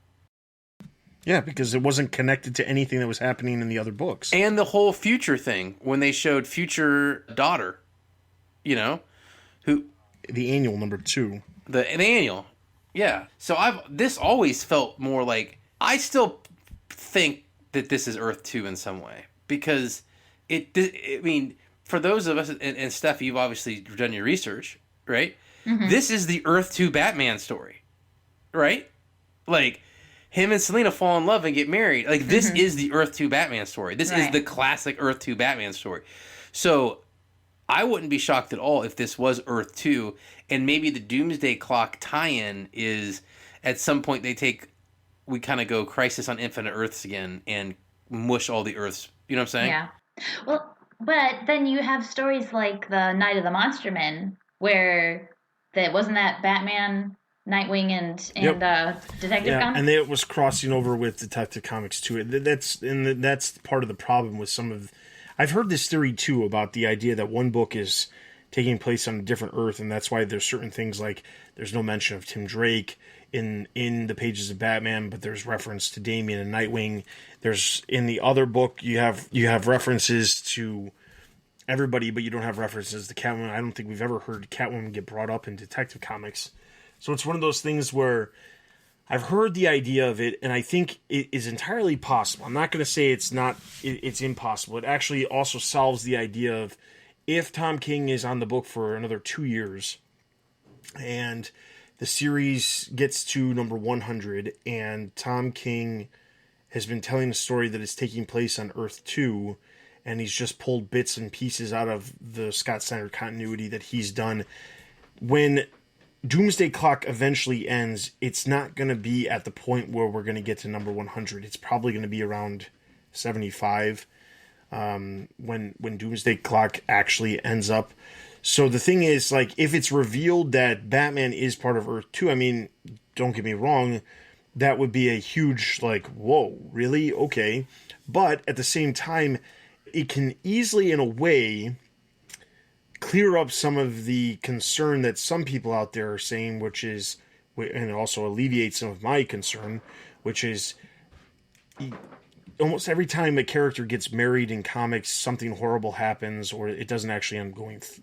Yeah, because it wasn't connected to anything that was happening in the other books. And the whole future thing, when they showed future daughter, who... The annual number 2. The annual, yeah. So this always felt more like, I still think that this is Earth 2 in some way. Because, for those of us, and Steph, you've obviously done your research, right? Mm-hmm. This is the Earth 2 Batman story, right? Like, him and Selena fall in love and get married. Like, this is the Earth 2 Batman story. This is the classic Earth 2 Batman story. So, I wouldn't be shocked at all if this was Earth 2, and maybe the Doomsday Clock tie-in is, at some point we kind of go Crisis on Infinite Earths again and mush all the Earths. You know what I'm saying? Yeah. Well, but then you have stories like the Night of the Monster Men, where wasn't that Batman Nightwing and Detective Yeah, Comics. and it was crossing over with Detective Comics too. That's part of the problem with some of. I've heard this theory too about the idea that one book is taking place on a different Earth, and that's why there's certain things like there's no mention of Tim Drake in the pages of Batman, but there's reference to Damian and Nightwing. There's in the other book you have references to everybody, but you don't have references to Catwoman. I don't think we've ever heard Catwoman get brought up in Detective Comics. So it's one of those things where I've heard the idea of it, and I think it is entirely possible. I'm not going to say it's impossible. It actually also solves the idea of if Tom King is on the book for another 2 years, and the series gets to number 100, and Tom King has been telling a story that is taking place on Earth 2, and he's just pulled bits and pieces out of the Scott Snyder continuity that he's done. When Doomsday Clock eventually ends, it's not going to be at the point where we're going to get to number 100. It's probably going to be around 75 when Doomsday Clock actually ends up. So the thing is, like, if it's revealed that Batman is part of Earth 2, I mean, don't get me wrong, that would be a huge, like, whoa, really? Okay. But at the same time, it can easily, in a way, clear up some of the concern that some people out there are saying, which is, and also alleviate some of my concern, which is almost every time a character gets married in comics, something horrible happens, or it doesn't actually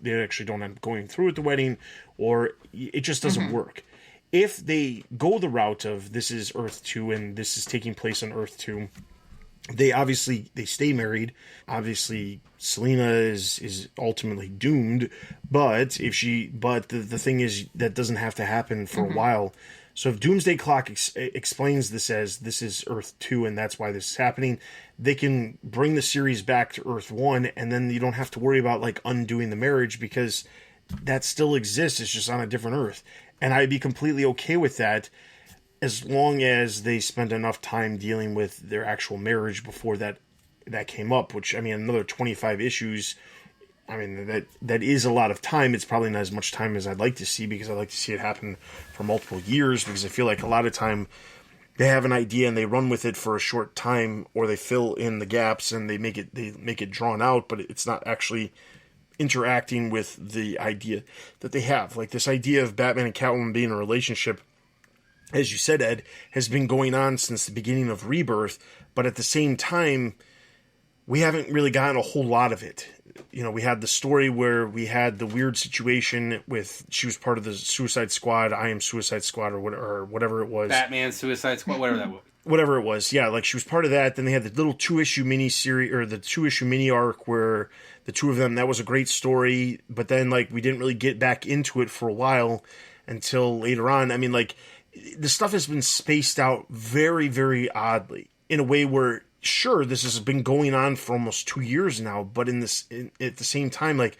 they actually don't end up going through with the wedding, or it just doesn't work. If they go the route of this is Earth 2 and this is taking place on Earth 2, they stay married. Obviously, Selena is ultimately doomed, but the thing is that doesn't have to happen for a while. So if Doomsday Clock explains this as this is Earth 2 and that's why this is happening, they can bring the series back to Earth 1, and then you don't have to worry about like undoing the marriage because that still exists. It's just on a different Earth, and I'd be completely okay with that, as long as they spend enough time dealing with their actual marriage before that came up, which, I mean, another 25 issues, I mean, that is a lot of time. It's probably not as much time as I'd like to see, because I'd like to see it happen for multiple years, because I feel like a lot of time they have an idea and they run with it for a short time, or they fill in the gaps and they make it drawn out, but it's not actually interacting with the idea that they have. Like this idea of Batman and Catwoman being in a relationship, as you said, Ed, has been going on since the beginning of Rebirth, but at the same time, we haven't really gotten a whole lot of it. You know, we had the story where we had the weird situation with she was part of the Suicide Squad, I Am Suicide Squad, or whatever it was. Batman, Suicide Squad, whatever that was. Whatever it was, yeah, like she was part of that. Then they had the little 2-issue mini series, or the 2-issue mini arc where the two of them, that was a great story, but then like we didn't really get back into it for a while until later on. I mean, like, the stuff has been spaced out very, very oddly, in a way where, sure, this has been going on for almost 2 years now, but at the same time, like,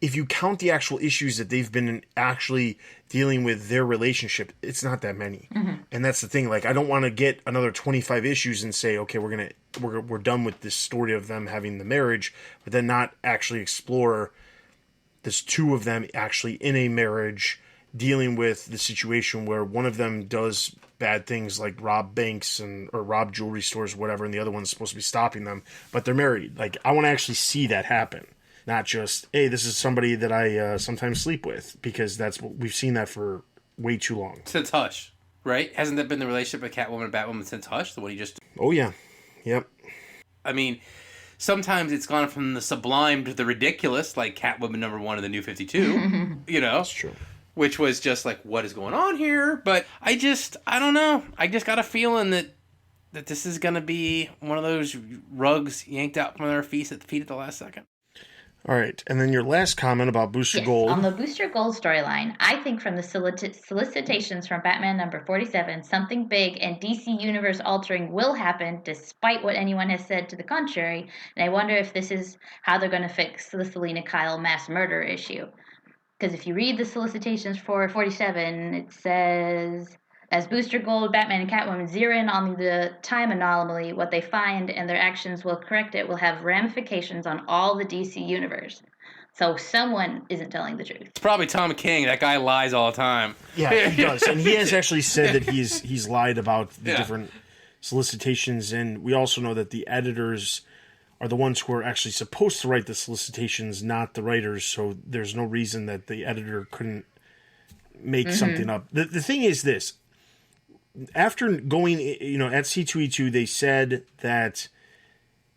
if you count the actual issues that they've been actually dealing with their relationship, it's not that many. And that's the thing. Like, I don't want to get another 25 issues and say, okay, we're done with this story of them having the marriage, but then not actually explore this two of them actually in a marriage, dealing with the situation where one of them does bad things like rob banks or rob jewelry stores or whatever, and the other one's supposed to be stopping them, but they're married. Like, I want to actually see that happen. Not just, hey, this is somebody that I sometimes sleep with, because that's what we've seen that for way too long. Since Hush, right? Hasn't that been the relationship of Catwoman and Batwoman since Hush? The one you just... Oh, yeah. Yep. I mean, sometimes it's gone from the sublime to the ridiculous, like Catwoman #1 of the New 52, you know? That's true. Which was just like, what is going on here? But I don't know. I just got a feeling that this is going to be one of those rugs yanked out from their feet at the last second. All right, and then your last comment about Booster Gold. On the Booster Gold storyline, I think from the solicitations from Batman #47, something big and DC Universe altering will happen, despite what anyone has said to the contrary. And I wonder if this is how they're going to fix the Selena Kyle mass murder issue. Because if you read the solicitations for 47, it says, as Booster Gold, Batman, and Catwoman zero in on the time anomaly, what they find and their actions will correct it will have ramifications on all the DC universe. So someone isn't telling the truth. It's probably Tom King. That guy lies all the time. Yeah, he does. And he has actually said that he's lied about the Yeah. different solicitations. And we also know that the editors are the ones who are actually supposed to write the solicitations, not the writers. So there's no reason that the editor couldn't make something up. The thing is this. After going, at C2E2, they said that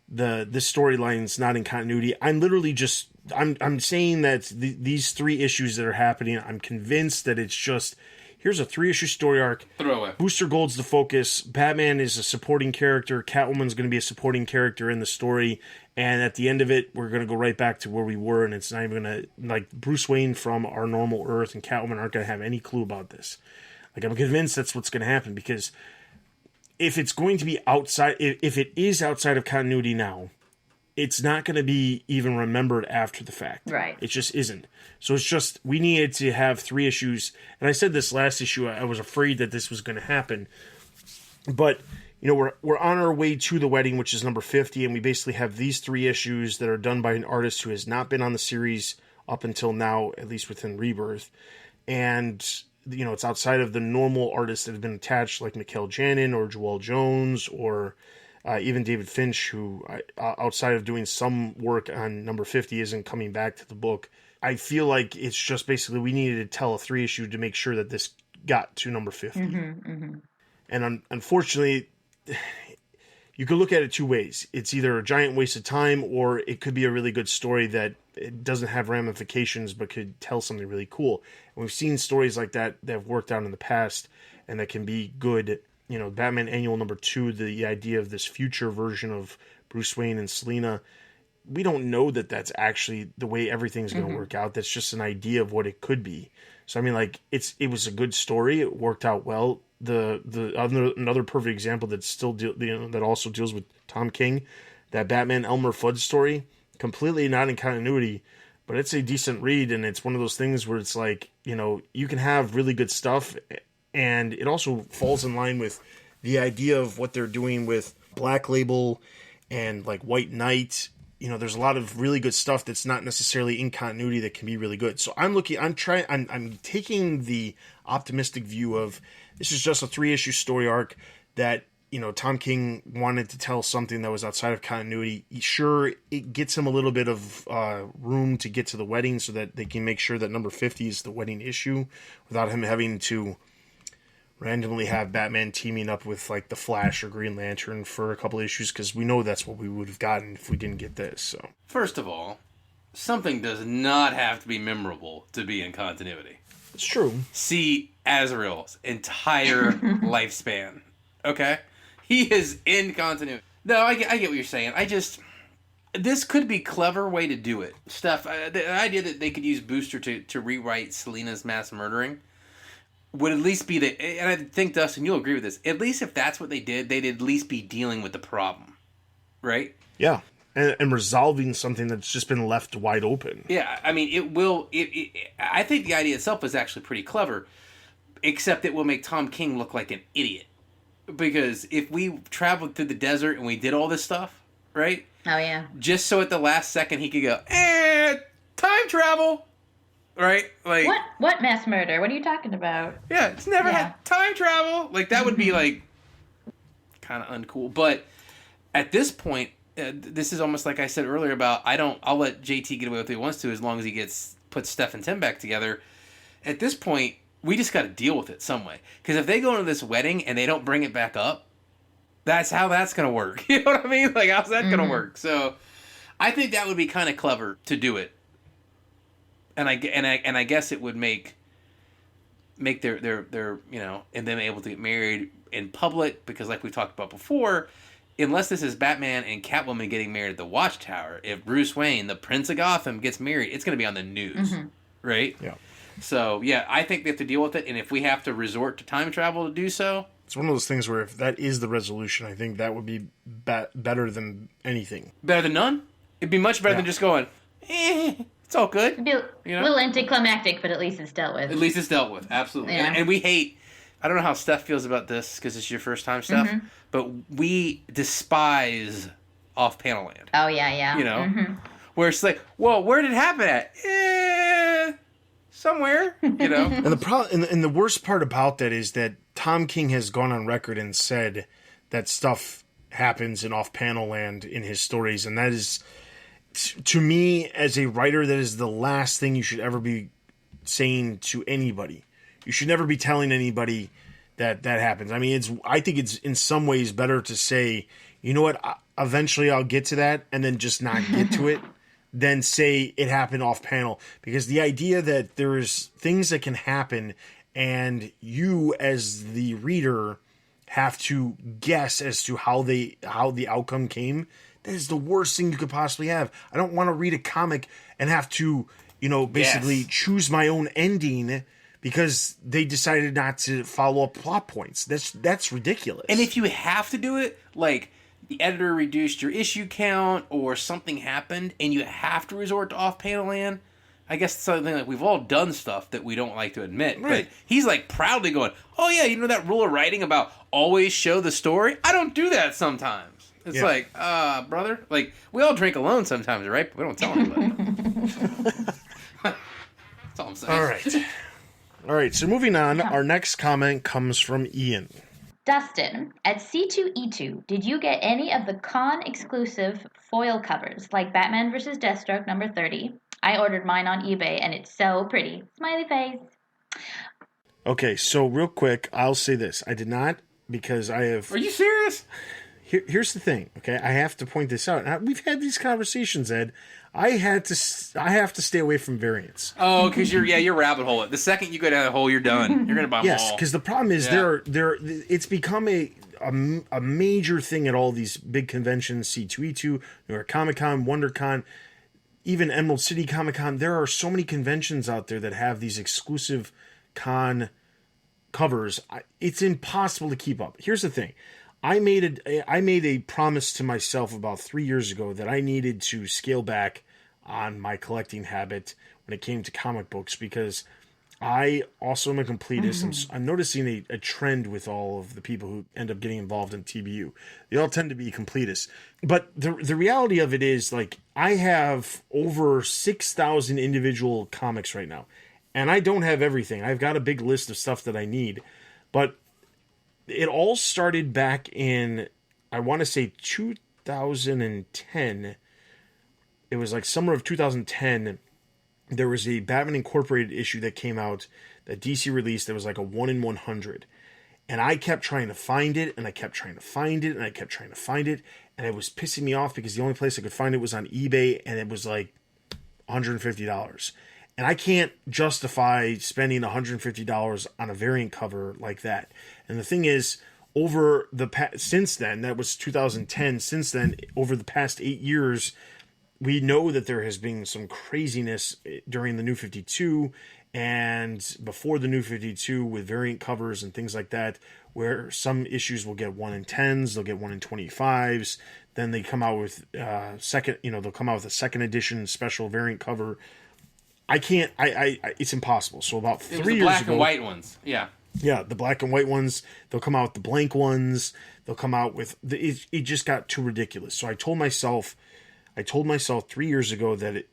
this storyline's not in continuity. I'm literally just I'm saying that these 3 issues that are happening, I'm convinced that it's just here's a 3-issue story arc. Throw away. Booster Gold's the focus. Batman is a supporting character. Catwoman's going to be a supporting character in the story. And at the end of it, we're going to go right back to where we were. And it's not even going to, like, Bruce Wayne from our normal Earth and Catwoman aren't going to have any clue about this. Like, I'm convinced that's what's going to happen, because if it's going to be outside, if it is outside of continuity now, it's not going to be even remembered after the fact. Right. It just isn't. So it's just, we needed to have 3 issues. And I said this last issue, I was afraid that this was going to happen. But, we're on our way to the wedding, which is number 50. And we basically have these 3 issues that are done by an artist who has not been on the series up until now, at least within Rebirth. And, it's outside of the normal artists that have been attached, like Mikhail Janin or Joel Jones or even David Finch, who outside of doing some work on number 50 isn't coming back to the book. I feel like it's just basically we needed to tell a 3-issue to make sure that this got to number 50. And unfortunately, you could look at it 2 ways. It's either a giant waste of time, or it could be a really good story that it doesn't have ramifications but could tell something really cool. And we've seen stories like that have worked out in the past and that can be good. Batman Annual number 2, the idea of this future version of Bruce Wayne and Selina, we don't know that that's actually the way everything's going to work out. That's just an idea of what it could be. So I mean, like, it was a good story. It worked out well. Another perfect example that still that also deals with Tom King, that Batman Elmer Fudd story, completely not in continuity, but it's a decent read, and it's one of those things where it's like, you can have really good stuff, and it also falls in line with the idea of what they're doing with Black Label and like White Knight. There's a lot of really good stuff that's not necessarily in continuity that can be really good. So I'm taking the optimistic view of this is just a 3-issue story arc that, Tom King wanted to tell something that was outside of continuity. Sure, it gets him a little bit of room to get to the wedding so that they can make sure that number 50 is the wedding issue without him having to randomly have Batman teaming up with like the Flash or Green Lantern for a couple issues, because we know that's what we would have gotten if we didn't get this. So First of all, something does not have to be memorable to be in continuity. it's true. See Azrael's entire lifespan. Okay? He is in continuity. No, I get what you're saying. This could be a clever way to do it. Steph, the idea that they could use Booster to rewrite Selina's mass murdering would at least be and I think, Dustin, you'll agree with this, at least if that's what they did, they'd at least be dealing with the problem. Right? Yeah. And resolving something that's just been left wide open. Yeah, I mean, I think the idea itself is actually pretty clever, except it will make Tom King look like an idiot. Because if we traveled through the desert and we did all this stuff, right? Oh, yeah. Just so at the last second he could go, time travel! Right? Like, What mass murder? What are you talking about? Yeah, it's never had time travel. Like, that would be, like, kind of uncool. But at this point, this is almost like I said earlier about I'll let JT get away with what he wants to as long as he puts Steph and Tim back together. At this point, we just got to deal with it some way. Because if they go into this wedding and they don't bring it back up, that's how that's going to work. You know what I mean? Like, how's that going to work? So I think that would be kind of clever to do it. And I guess it would make their and them able to get married in public, because like we talked about before, unless this is Batman and Catwoman getting married at the Watchtower, if Bruce Wayne, the Prince of Gotham, gets married, it's going to be on the news, right? Yeah. So, yeah, I think they have to deal with it, and if we have to resort to time travel to do so... It's one of those things where if that is the resolution, I think that would be better than anything. Better than none? It'd be much better than just going, it's all good. It'd be a little anticlimactic, but at least it's dealt with. At least it's dealt with, absolutely. Yeah. And we hate... I don't know how Steph feels about this, because it's your first time, Steph, but we despise off-panel land. Oh, yeah. where it's like, well, where did it happen at? Somewhere, you know. And the worst part about that is that Tom King has gone on record and said that stuff happens in off-panel land in his stories, and that is, to me, as a writer, that is the last thing you should ever be saying to anybody. You should never be telling anybody that happens. I mean, I think it's in some ways better to say, you know what, eventually I'll get to that, and then just not get to it, than say it happened off panel. Because the idea that there's things that can happen and you as the reader have to guess as to how the outcome came, that is the worst thing you could possibly have. I don't want to read a comic and have to, basically choose my own ending because they decided not to follow up plot points. That's ridiculous. And if you have to do it, like the editor reduced your issue count or something happened and you have to resort to off-panel land, I guess it's something like we've all done stuff that we don't like to admit. Right. But he's like proudly going, oh yeah, you know that rule of writing about always show the story? I don't do that sometimes. It's like, brother, like we all drink alone sometimes, right? But we don't tell anybody. That's all I'm saying. All right, so moving on, our next comment comes from Ian. Dustin, at C2E2, did you get any of the con exclusive foil covers like Batman vs. Deathstroke number 30? I ordered mine on eBay and it's so pretty. Smiley face. Okay, so real quick, I'll say this. I did not, because I have... Are you serious? Here's the thing, okay? I have to point this out. Now, we've had these conversations, Ed. I have to stay away from variants. Oh, because you're rabbit hole it. The second you go down that hole, you're done. You're gonna buy them all. Yes, because the problem is it's become a major thing at all these big conventions, C2E2, New York Comic Con, WonderCon, even Emerald City Comic Con. There are so many conventions out there that have these exclusive con covers. It's impossible to keep up. Here's the thing. I made a promise to myself about 3 years ago that I needed to scale back on my collecting habit when it came to comic books, because I also am a completist. I'm noticing a trend with all of the people who end up getting involved in TBU. They all tend to be completists. But the reality of it is, like, I have over 6,000 individual comics right now. And I don't have everything. I've got a big list of stuff that I need. But it all started back in, I want to say 2010. It was like summer of 2010. There was a Batman Incorporated issue that came out that DC released that was like a 1 in 100. And I kept trying to find it, and I kept trying to find it, and I kept trying to find it. And it was pissing me off because the only place I could find it was on eBay, and it was like $150. And I can't justify spending $150 on a variant cover like that. And the thing is, since then, that was 2010, since then, over the past 8 years, we know that there has been some craziness during the New 52 and before the New 52 with variant covers and things like that, where some issues will get 1 in 10s, they'll get 1 in 25s, then they come out with they'll come out with a second edition special variant cover. It's impossible. So about 3 years ago, black and white ones, yeah, the black and white ones. They'll come out with the blank ones. They'll come out with it just got too ridiculous. So I told myself 3 years ago that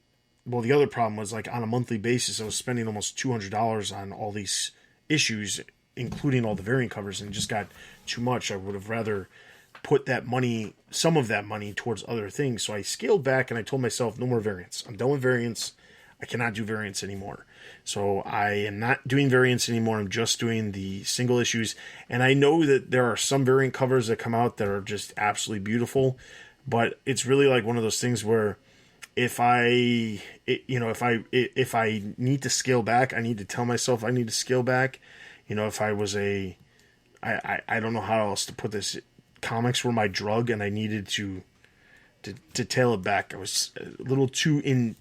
the other problem was, like, on a monthly basis, I was spending almost $200 on all these issues, including all the variant covers, and it just got too much. I would have rather put some of that money towards other things. So I scaled back and I told myself, no more variants. I'm done with variants. I cannot do variants anymore. So I am not doing variants anymore. I'm just doing the single issues. And I know that there are some variant covers that come out that are just absolutely beautiful, but it's really like one of those things where if I need to scale back, I need to tell myself I need to scale back. If I was I don't know how else to put this. Comics were my drug, and I needed to tail it back. I was a little too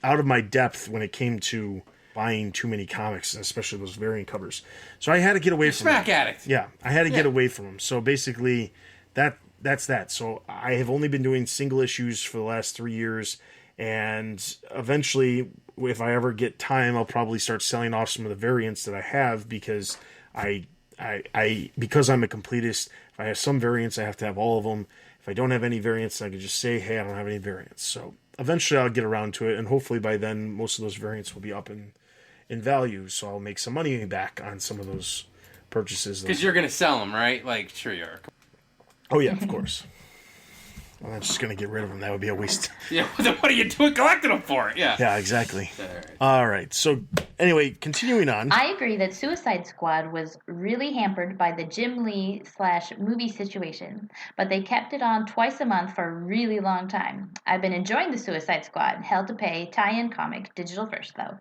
out of my depth when it came to buying too many comics, especially those variant covers. So I had to get away from smack addict. Yeah, I had to get away from them. So basically, that's that. So I have only been doing single issues for the last 3 years, and eventually, if I ever get time, I'll probably start selling off some of the variants that I have, because because I'm a completist. If I have some variants, I have to have all of them. If I don't have any variants, I could just say, hey, I don't have any variants. So eventually I'll get around to it, and hopefully by then most of those variants will be up in value, so I'll make some money back on some of those purchases. Because you're going to sell them, right? Like, sure you are. Oh yeah, of course. I'm not just going to get rid of them. That would be a waste. Yeah, what are you doing collecting them for? Yeah. Yeah, exactly. All right. So anyway, continuing on. I agree that Suicide Squad was really hampered by the Jim Lee / movie situation, but they kept it on twice a month for a really long time. I've been enjoying the Suicide Squad, held to pay, tie-in comic, digital first though.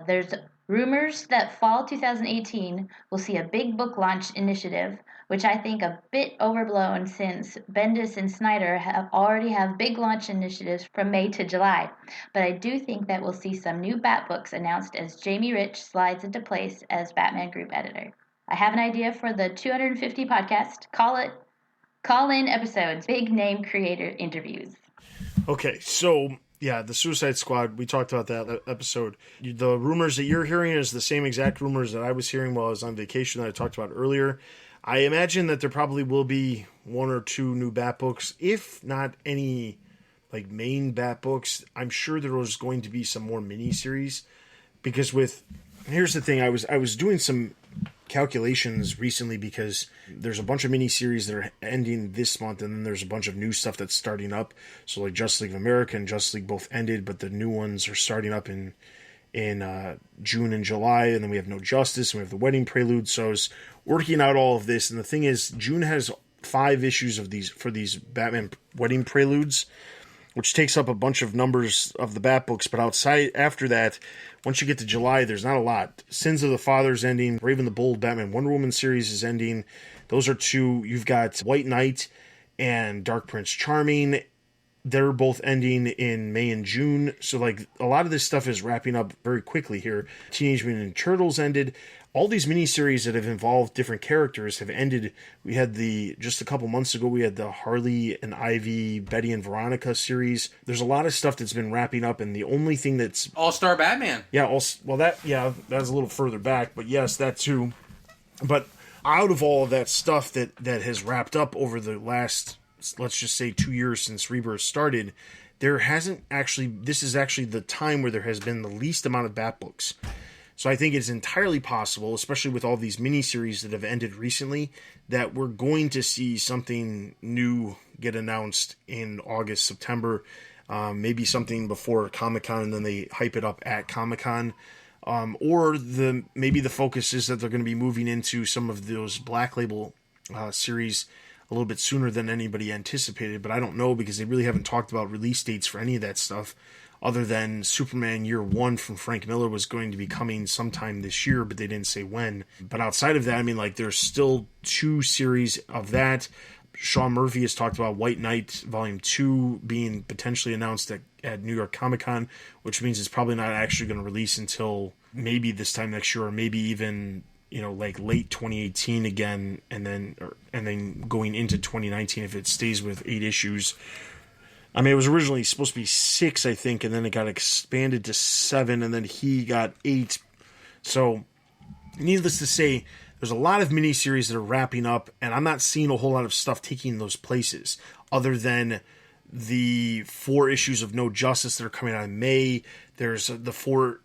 There's rumors that fall 2018 will see a big book launch initiative, which I think a bit overblown since Bendis and Snyder already have big launch initiatives from May to July. But I do think that we'll see some new Bat books announced as Jamie Rich slides into place as Batman Group editor. I have an idea for the 250 podcast. Call in episodes, big name creator interviews. Okay, so yeah, the Suicide Squad, we talked about that episode. The rumors that you're hearing is the same exact rumors that I was hearing while I was on vacation that I talked about earlier. I imagine that there probably will be one or two new Bat books, if not any like main Bat books. I'm sure there was going to be some more miniseries, because here's the thing, I was doing some calculations recently, because there's a bunch of miniseries that are ending this month, and then there's a bunch of new stuff that's starting up. So like Justice League of America and Justice League both ended, but the new ones are starting up in June and July, and then we have No Justice, and we have the Wedding Prelude. So I was working out all of this, and the thing is, June has 5 issues of these Batman Wedding Preludes, which takes up a bunch of numbers of the Bat books. But outside after that, once you get to July, there's not a lot. Sins of the Father's ending. Raven the Bold Batman Wonder Woman series is ending. Those are 2. You've got White Knight and Dark Prince Charming. They're both ending in May and June. So like a lot of this stuff is wrapping up very quickly here. Teenage Mutant Ninja Turtles ended. All these miniseries that have involved different characters have ended. We had just a couple months ago, we had the Harley and Ivy, Betty and Veronica series. There's a lot of stuff that's been wrapping up, and the only thing that's All-Star Batman. Yeah, that's a little further back, but yes, that too. But out of all of that stuff that has wrapped up over the last, let's just say, 2 years since Rebirth started, this is actually the time where there has been the least amount of Bat books. So I think it's entirely possible, especially with all these miniseries that have ended recently, that we're going to see something new get announced in August, September, maybe something before Comic-Con, and then they hype it up at Comic-Con. Or maybe the focus is that they're going to be moving into some of those Black Label series a little bit sooner than anybody anticipated, but I don't know, because they really haven't talked about release dates for any of that stuff, other than Superman Year 1 from Frank Miller was going to be coming sometime this year, but they didn't say when. But outside of that, I mean, like, there's still 2 series of that. Sean Murphy has talked about White Knight Volume 2 being potentially announced at New York Comic Con, which means it's probably not actually going to release until maybe this time next year, or maybe even, like late 2018 again, and then going into 2019 if it stays with 8 issues. I mean, it was originally supposed to be 6, I think, and then it got expanded to 7, and then he got 8. So, needless to say, there's a lot of miniseries that are wrapping up, and I'm not seeing a whole lot of stuff taking those places, other than the 4 issues of No Justice that are coming out in May. There's the 4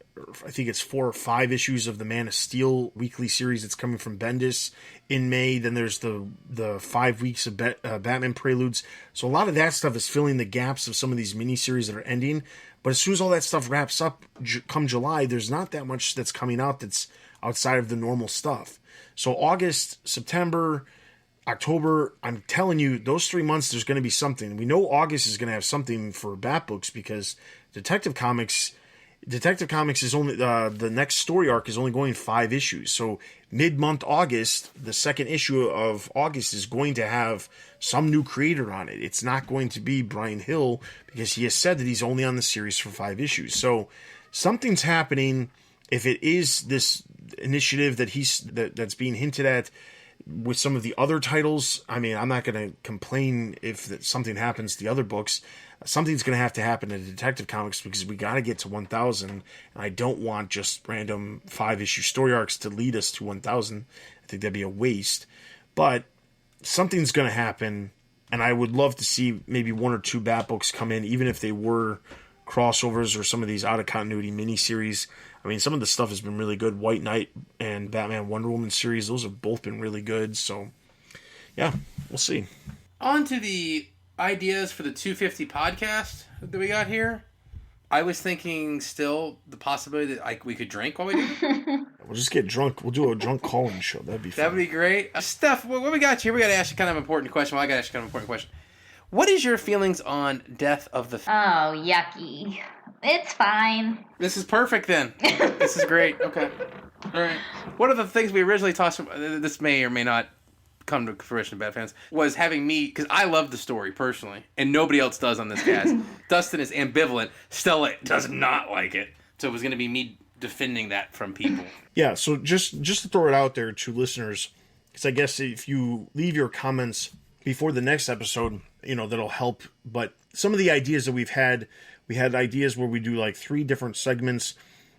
or 5 issues of the Man of Steel weekly series that's coming from Bendis in May. Then there's the 5 weeks of Batman Preludes. So a lot of that stuff is filling the gaps of some of these miniseries that are ending. But as soon as all that stuff wraps up come July, there's not that much that's coming out that's outside of the normal stuff. So August, September, October, I'm telling you, those 3 months, there's going to be something. We know August is going to have something for Bat books, because Detective Comics is only the next story arc is only going 5 issues. So mid-month August, the second issue of August is going to have some new creator on it. It's not going to be Brian Hill, because he has said that he's only on the series for 5 issues. So something's happening. If it is this initiative that's being hinted at with some of the other titles, I mean, I'm not going to complain if something happens to the other books. Something's going to have to happen to Detective Comics, because we got to get to 1,000, and I don't want just random 5-issue story arcs to lead us to 1,000. I think that'd be a waste. But something's going to happen, And I would love to see maybe one or two Bat books come in, even if they were crossovers or some of these out of continuity miniseries. I mean, some of the stuff has been really good. White Knight and Batman Wonder Woman series, those have both been really good. So, yeah, we'll see. On to the ideas for the 250 podcast that we got here. I was thinking still the possibility that we could drink while we do it. We'll just get drunk. We'll do a drunk call-in show. That'd be fun. That would be great. Steph, what we got here? We got to ask you kind of an important question. Well, I got to ask you kind of an important question. What is your feelings on Death of the... Oh, yucky. It's fine. This is perfect then. This is great. Okay. All right. One of the things we originally talked about, this may or may not come to fruition, Bat fans, was having me, because I love the story personally, and nobody else does on this cast. Dustin is ambivalent. Stella does not like it. So it was going to be me defending that from people. Yeah, so just to throw it out there to listeners, because I guess if you leave your comments before the next episode, that'll help. But some of the ideas that we had ideas where we do like 3 different segments.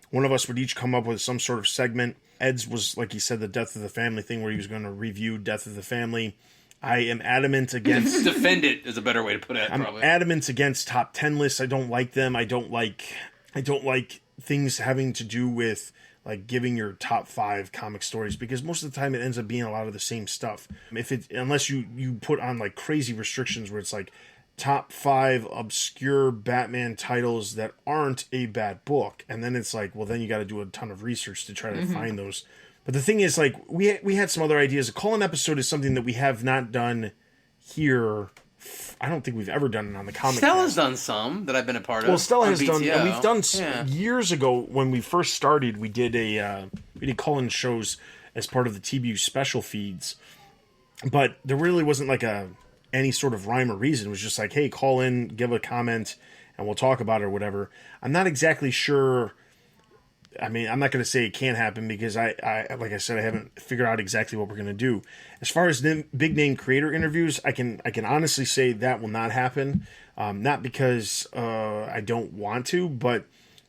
One of us would each come up with some sort of segment. Ed's was, like he said, the Death of the Family thing where he was going to review Death of the Family. I am adamant against... Defend it is a better way to put it, probably. I'm adamant against top 10 lists. I don't like them. I don't like things having to do with like giving your top 5 comic stories, because most of the time it ends up being a lot of the same stuff. Unless you put on like crazy restrictions where it's like top 5 obscure Batman titles that aren't a Bat book, and then it's like, well, then you got to do a ton of research to try to find those. But the thing is, like, we had some other ideas. A call-in episode is something that we have not done here. I don't think we've ever done it on the comic. Stella's done some that I've been a part of. Well, Stella has done, BTO. and we've done years ago when we first started. We did call-in shows as part of the TBU special feeds, but there really wasn't like any sort of rhyme or reason. It was just like, hey, call in, give a comment, and we'll talk about it or whatever. I'm not exactly sure. I mean, I'm not going to say it can't happen because I like I said, I haven't figured out exactly what we're going to do. As far as big name creator interviews, I can honestly say that will not happen. Not because I don't want to, but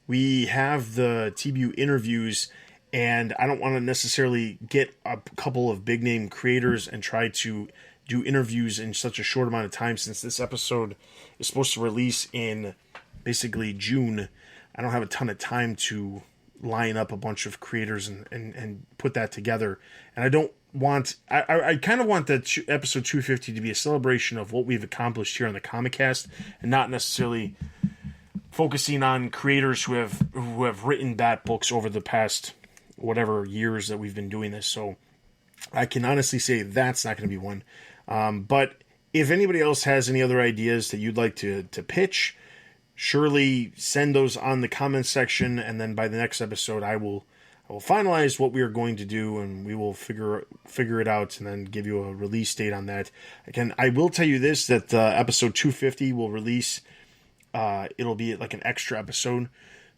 we have the TBU interviews, and I don't want to necessarily get a couple of big name creators and try to do interviews in such a short amount of time, since this episode is supposed to release in basically June. I don't have a ton of time to line up a bunch of creators and put that together. And I don't want... I kind of want that episode 250 to be a celebration of what we've accomplished here on the Comic Cast, and not necessarily focusing on creators who have written Bat books over the past whatever years that we've been doing this. So I can honestly say that's not going to be one. But if anybody else has any other ideas that you'd like to pitch, surely send those on the comments section, and then by the next episode I will finalize what we are going to do, and we will figure it out and then give you a release date on that. Again, I will tell you this, that episode 250 will release, it'll be like an extra episode.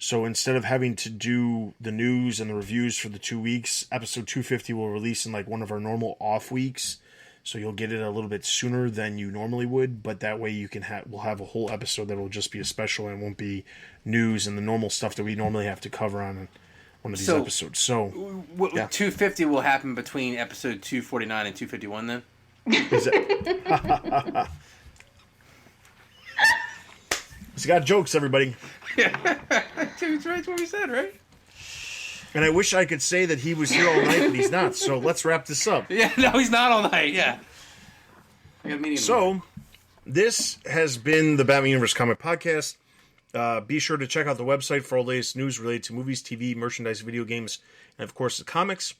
So instead of having to do the news and the reviews for the 2 weeks, episode 250 will release in like one of our normal off weeks. So you'll get it a little bit sooner than you normally would, but that way we'll have a whole episode that will just be a special and won't be news and the normal stuff that we normally have to cover on one of these episodes. So 250 will happen between episode 249 and 251 then? Is it? It's got jokes, everybody. That's what we said, right? And I wish I could say that he was here all night, but he's not. So let's wrap this up. Yeah, no, he's not all night. Yeah. So this has been the Batman Universe Comic Podcast. Be sure to check out the website for all the latest news related to movies, TV, merchandise, video games, and of course the comics.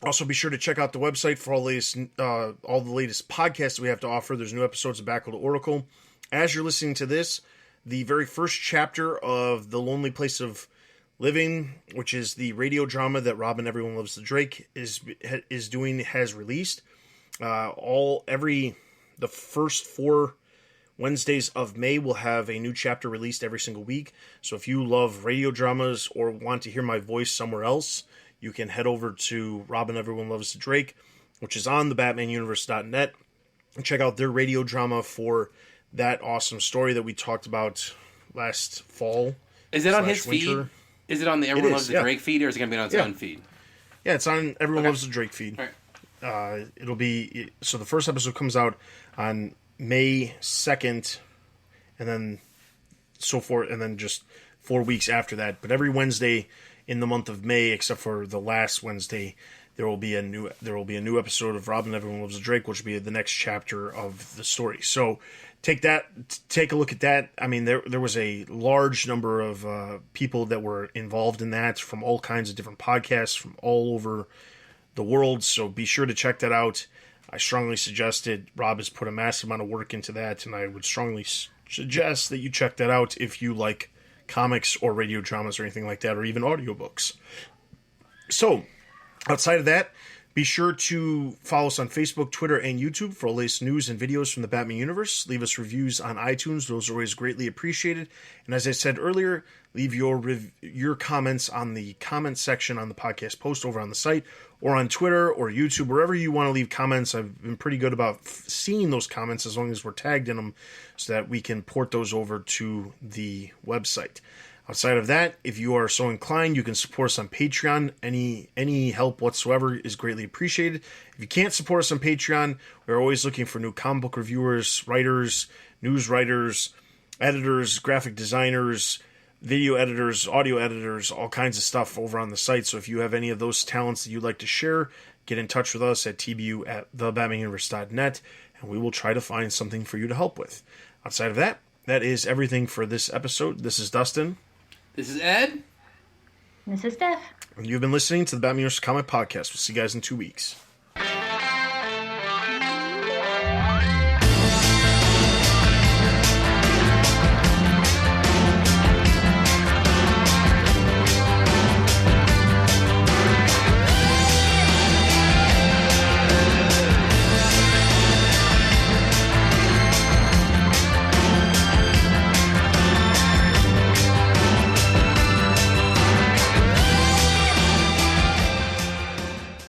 Also, be sure to check out the website for all the latest podcasts we have to offer. There's new episodes of Backle to Oracle. As you're listening to this, the very first chapter of The Lonely Place of Living, which is the radio drama that Robin Everyone Loves the Drake has released. The first 4 Wednesdays of May will have a new chapter released every single week. So if you love radio dramas or want to hear my voice somewhere else, you can head over to Robin Everyone Loves the Drake, which is on the BatmanUniverse.net, and check out their radio drama for that awesome story that we talked about last fall. Is it on his feed? Is it on the Everyone Loves the Drake feed, or is it going to be on its own feed? Yeah, it's on Everyone Loves the Drake feed. All right. it'll be, so the first episode comes out on May 2nd, and then so forth, and then just 4 weeks after that. But every Wednesday in the month of May, except for the last Wednesday, there will be a new episode of Robin Everyone Loves a Drake, which will be the next chapter of the story. So take a look at that. I mean, there was a large number of people that were involved in that from all kinds of different podcasts from all over the world. So be sure to check that out. I strongly suggest it. Rob has put a massive amount of work into that, and I would strongly suggest that you check that out if you like comics or radio dramas or anything like that, or even audiobooks. So, outside of that, be sure to follow us on Facebook, Twitter, and YouTube for all latest news and videos from the Batman universe. Leave us reviews on iTunes. Those are always greatly appreciated. And as I said earlier, leave your comments on the comment section on the podcast post over on the site, or on Twitter or YouTube, wherever you want to leave comments. I've been pretty good about seeing those comments as long as we're tagged in them so that we can port those over to the website. Outside of that, if you are so inclined, you can support us on Patreon. Any help whatsoever is greatly appreciated. If you can't support us on Patreon, we're always looking for new comic book reviewers, writers, news writers, editors, graphic designers, video editors, audio editors, all kinds of stuff over on the site. So if you have any of those talents that you'd like to share, get in touch with us at TBU at thebatmanuniverse.net, and we will try to find something for you to help with. Outside of that, that is everything for this episode. This is Dustin. This is Ed. This is Steph. And you've been listening to the Batman Universe Comic Podcast. We'll see you guys in 2 weeks.